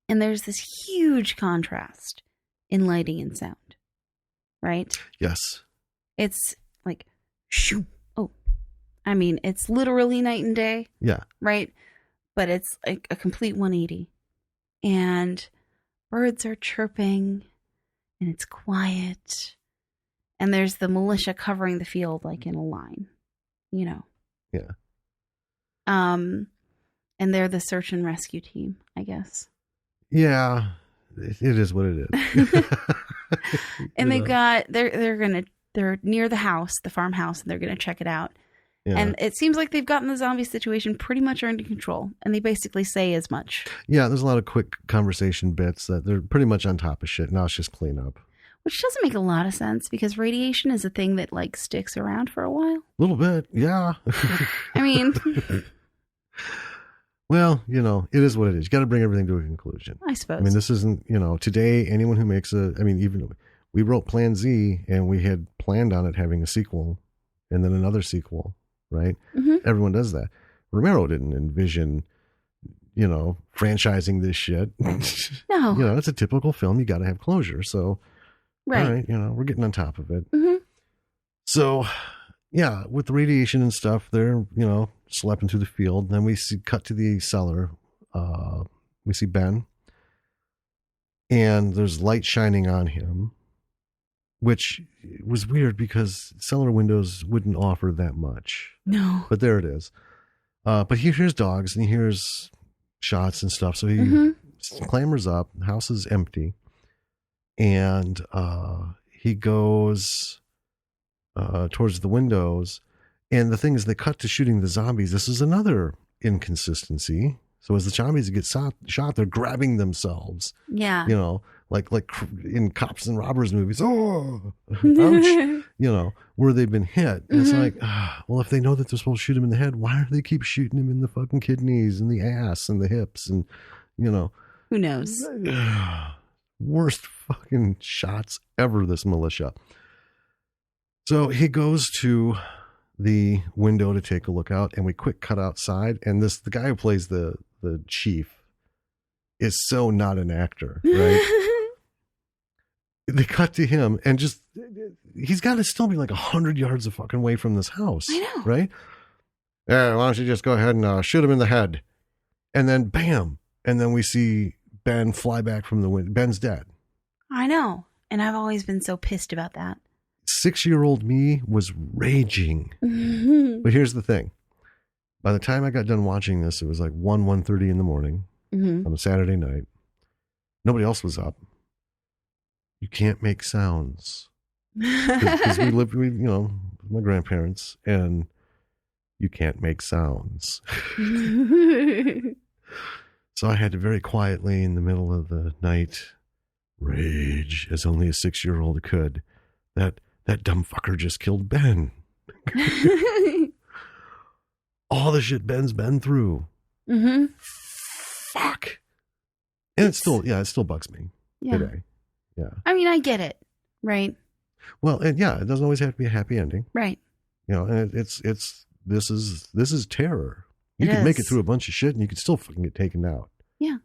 And there's this huge contrast in lighting and sound. Right? Yes. It's like, shoo. Oh, I mean, it's literally night and day. Yeah. Right? But it's like a complete 180. And birds are chirping. And it's quiet. And there's the militia covering the field like in a line. Yeah. And they're the search and rescue team, I guess. Yeah. It is what it is. And they're near the house, the farmhouse, and they're gonna check it out. Yeah. And it seems like they've gotten the zombie situation pretty much under control. And they basically say as much. Yeah, there's a lot of quick conversation bits that they're pretty much on top of shit. Now it's just clean up. Which doesn't make a lot of sense because radiation is a thing that like sticks around for a while. A little bit, yeah. I mean, well, it is what it is. You got to bring everything to a conclusion. I suppose. I mean, this isn't, today anyone who makes even we wrote Plan Z and we had planned on it having a sequel and then another sequel, right? Mm-hmm. Everyone does that. Romero didn't envision, franchising this shit. No. It's a typical film. You got to have closure. So. Right. All right, we're getting on top of it. Mm-hmm. So, yeah, with the radiation and stuff, they're, schlepping through the field. Then we cut to the cellar. We see Ben. And there's light shining on him, which was weird because cellar windows wouldn't offer that much. No. But there it is. But he hears dogs and he hears shots and stuff. So he clambers up. The house is empty. And he goes towards the windows. And the thing is, they cut to shooting the zombies. This is another inconsistency. So as the zombies get shot, they're grabbing themselves. Yeah. Like in cops and robbers movies. Oh, ouch. Where they've been hit. And it's like, well, if they know that they're supposed to shoot him in the head, why do they keep shooting him in the fucking kidneys and the ass and the hips and, Who knows? Worst fucking shots ever, this militia. So he goes to the window to take a look out, and we quick cut outside, and the guy who plays the chief is so not an actor, right? They cut to him, and he's got to still be like 100 yards of fucking way from this house. I know. Right? Yeah, why don't you just go ahead and shoot him in the head? And then bam. And then we see Ben fly back from the wind. Ben's dead. I know. And I've always been so pissed about that. 6-year-old me was raging. But here's the thing. By the time I got done watching this, it was like 1:30 in the morning on a Saturday night. Nobody else was up. You can't make sounds. Because we lived with, my grandparents, and you can't make sounds. So I had to very quietly in the middle of the night rage as only a 6-year-old could. That dumb fucker just killed Ben. All the shit Ben's been through. Fuck. And it still bugs me today. Yeah. I mean, I get it, right? Well, and it doesn't always have to be a happy ending. Right. And this is terror. You could make it through a bunch of shit and you could still fucking get taken out. Yeah.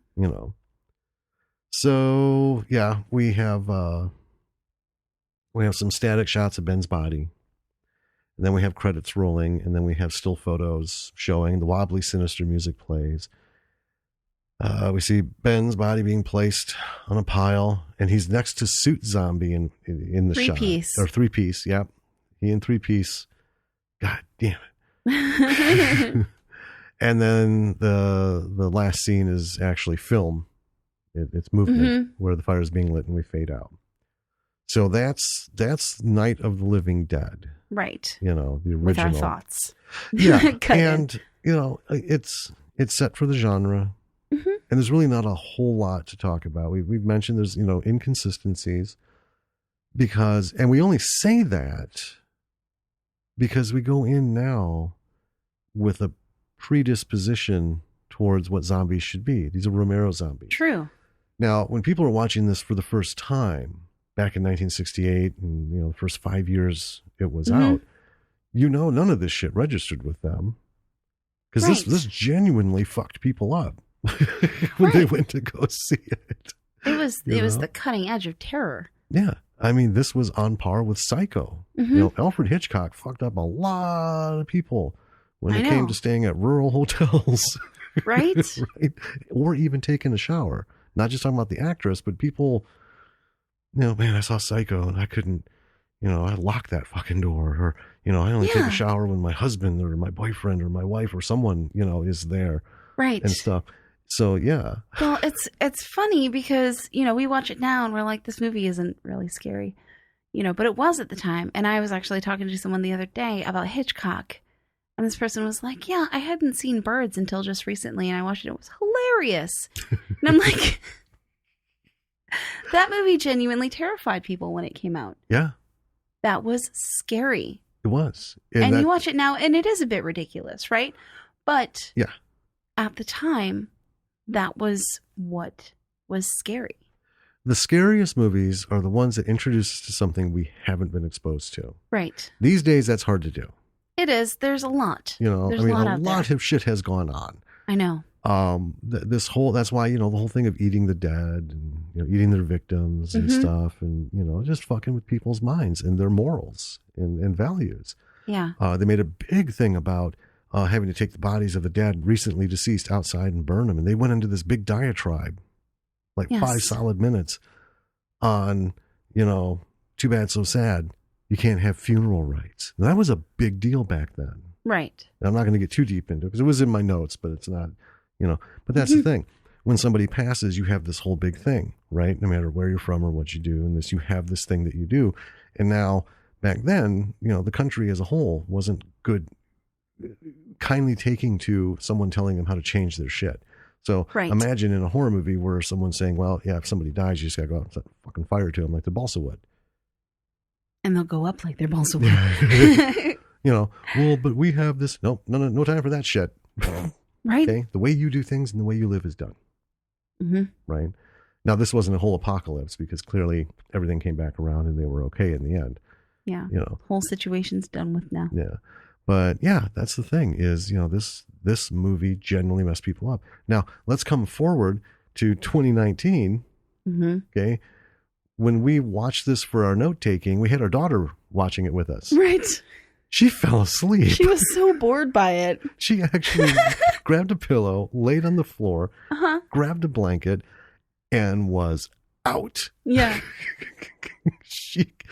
So we have some static shots of Ben's body. And then we have credits rolling, and then we have still photos showing the wobbly, sinister music plays. We see Ben's body being placed on a pile, and he's next to Suit Zombie in the shot. 3-piece. Or 3-piece, yep. He in 3-piece. God damn it. And then the last scene is actually film. It's movement where the fire is being lit and we fade out. So that's Night of the Living Dead. Right. The original. With our thoughts. Yeah. And, it's set for the genre. And there's really not a whole lot to talk about. We've mentioned there's, inconsistencies and we only say that because we go in now with a predisposition towards what zombies should be. These are Romero zombies. True. Now, when people are watching this for the first time back in 1968 and, the first 5 years it was out, none of this shit registered with them because this genuinely fucked people up. When they went to go see it. It was the cutting edge of terror. Yeah. I mean, this was on par with Psycho. Alfred Hitchcock fucked up a lot of people when it came to staying at rural hotels. Right? Right? Or even taking a shower. Not just talking about the actress, but people, man, I saw Psycho and I couldn't, I locked that fucking door. Or, I only take a shower when my husband or my boyfriend or my wife or someone, is there. Right. And stuff. So, yeah. Well, it's funny because, we watch it now and we're like, this movie isn't really scary, but it was at the time. And I was actually talking to someone the other day about Hitchcock. And this person was like, yeah, I hadn't seen Birds until just recently. And I watched it. It was hilarious. And I'm like, that movie genuinely terrified people when it came out. Yeah. That was scary. It was. And you watch it now and it is a bit ridiculous, right? But at the time, that was what was scary. The scariest movies are the ones that introduce us to something we haven't been exposed to. Right. These days, that's hard to do. It is. There's a lot. There's a lot of shit has gone on. I know. That's why, the whole thing of eating the dead and, eating their victims and stuff and, just fucking with people's minds and their morals and values. Yeah. They made a big thing about having to take the bodies of the dead recently deceased outside and burn them. And they went into this big diatribe, like 5 solid minutes on, too bad, so sad. You can't have funeral rites. And that was a big deal back then. Right. And I'm not going to get too deep into it because it was in my notes, but it's not, but that's the thing. When somebody passes, you have this whole big thing, right? No matter where you're from or what you do. And you have this thing that you do. And now back then, the country as a whole wasn't good, kindly taking to someone telling them how to change their shit. So imagine in a horror movie where someone's saying, well, yeah, if somebody dies, you just got to go out and set fucking fire to them like the balsa wood. And they'll go up like their balsa wood. Well, but we have this. No time for that shit. Right. Okay. The way you do things and the way you live is done. Right. Now, this wasn't a whole apocalypse because clearly everything came back around and they were okay in the end. Yeah. Whole situation's done with now. Yeah. But yeah, that's the thing is, this movie generally messed people up. Now, let's come forward to 2019. Okay. When we watched this for our note taking, we had our daughter watching it with us. Right. She fell asleep. She was so bored by it. She actually grabbed a pillow, laid on the floor, Uh-huh. grabbed a blanket, and was out. Yeah.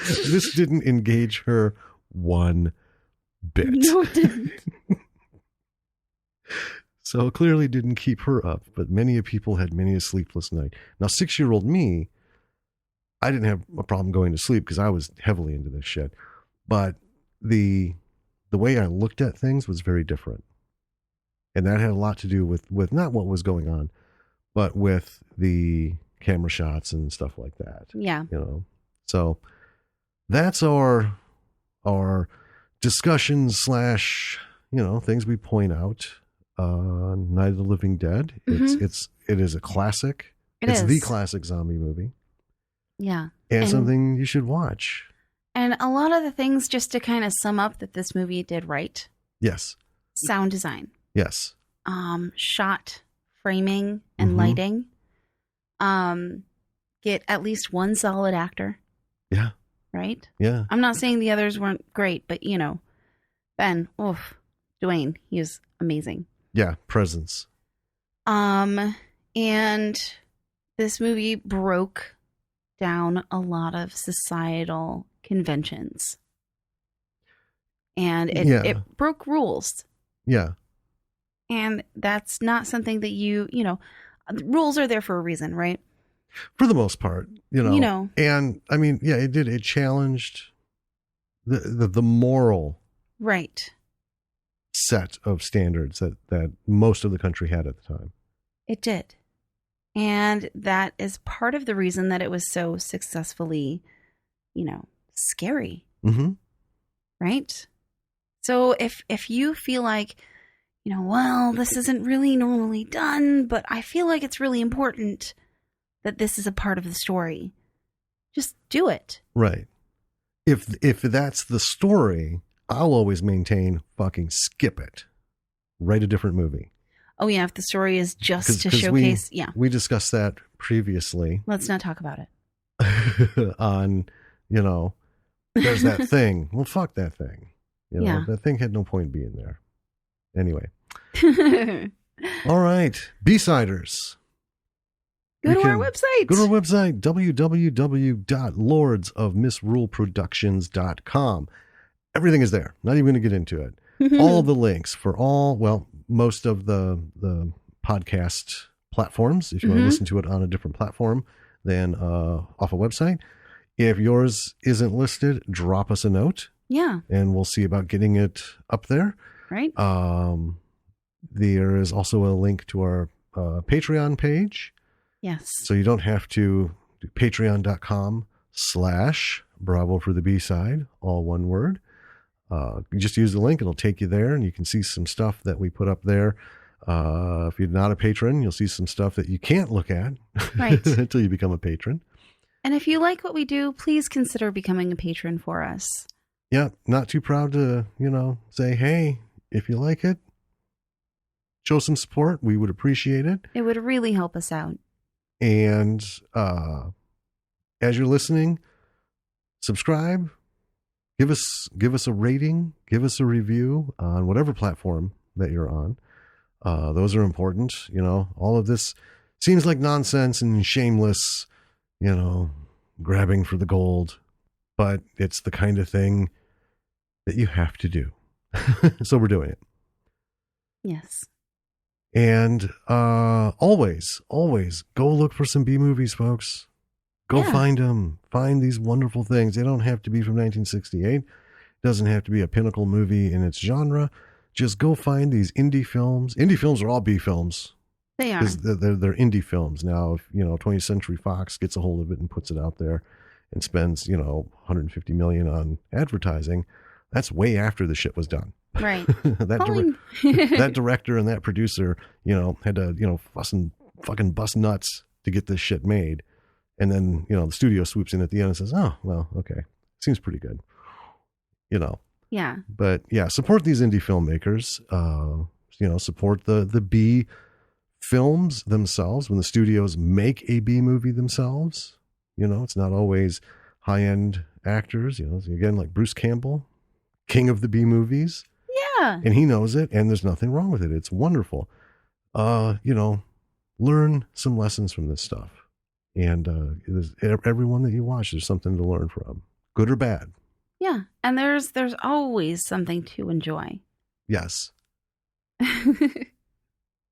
This didn't engage her one bit. No, it didn't. So clearly didn't keep her up, but many a people had many a sleepless night. Now, 6-year-old me, I didn't have a problem going to sleep because I was heavily into this shit. But the way I looked at things was very different. And that had a lot to do with not what was going on, but with the camera shots and stuff like that. Yeah. You know. So that's our discussions / things we point out. Night of the Living Dead. Mm-hmm. It is a classic. It's the classic zombie movie. Yeah. And something you should watch. And a lot of the things, just to kind of sum up that this movie did right. Yes. Sound design. Yes. Shot, framing, and lighting. Get at least one solid actor. Yeah. Right? Yeah. I'm not saying the others weren't great, but Ben, Dwayne, he was amazing. Yeah, presence. And this movie broke down a lot of societal conventions. And it broke rules. Yeah. And that's not something that rules are there for a reason, right? For the most part, And I mean, yeah, it did. It challenged the moral right set of standards that most of the country had at the time. It did. And that is part of the reason that it was so successfully, scary. Mm-hmm. Right? So if you feel like, this isn't really normally done, but I feel like it's really important that this is a part of the story, just do it. Right. If that's the story, I'll always maintain fucking skip it. Write a different movie. Oh, yeah. If the story is just to showcase. We discussed that previously. Let's not talk about it. On, there's that thing. Well, fuck that thing. That thing had no point being there. Anyway. All right. B-siders. Go to our website. Go to our website, www.lordsofmisruleproductions.com. Everything is there. Not even going to get into it. All the links for most of the podcast platforms, if you want to listen to it on a different platform than off a website. If yours isn't listed, drop us a note. Yeah. And we'll see about getting it up there. Right. There is also a link to our Patreon page. Yes. So you don't have to do patreon.com/Bravo for the B-side, all one word. You just use the link, it'll take you there, and you can see some stuff that we put up there. If you're not a patron, you'll see some stuff that you can't look at until you become a patron. And if you like what we do, please consider becoming a patron for us. Yeah, not too proud to, say, hey, if you like it, show some support. We would appreciate it. It would really help us out. And as you're listening, subscribe, give us a rating, give us a review on whatever platform that you're on. Those are important. All of this seems like nonsense and shameless, grabbing for the gold, but it's the kind of thing that you have to do. So we're doing it. Yes. And always go look for some B movies, folks. Go find them. Find these wonderful things. They don't have to be from 1968. It doesn't have to be a pinnacle movie in its genre. Just go find these indie films. Indie films are all B films. They are. They're indie films. Now, if 20th Century Fox gets a hold of it and puts it out there and spends, $150 million on advertising, that's way after the shit was done. Right. that director and that producer, had to, fucking bust nuts to get this shit made. And then, the studio swoops in at the end and says, oh, well, okay. Seems pretty good. Yeah. But yeah, support these indie filmmakers, support the B films themselves. When the studios make a B movie themselves, it's not always high-end actors, again, like Bruce Campbell. king of the B movies. Yeah. And he knows it, and there's nothing wrong with it. It's wonderful. Learn some lessons from this stuff. And everyone that you watch, there's something to learn from, good or bad. Yeah. And there's always something to enjoy. Yes.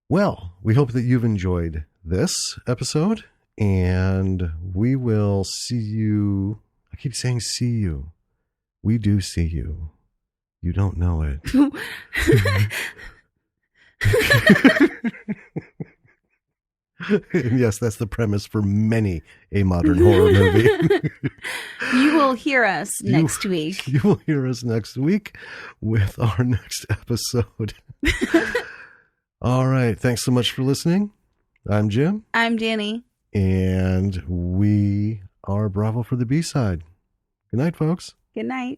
Well, we hope that you've enjoyed this episode, and we will see you. I keep saying see you. We do see you. You don't know it. And yes, that's the premise for many a modern horror movie. You will hear us next week. You will hear us next week with our next episode. All right. Thanks so much for listening. I'm Jim. I'm Danny. And we are Bravo for the B-side. Good night, folks. Good night.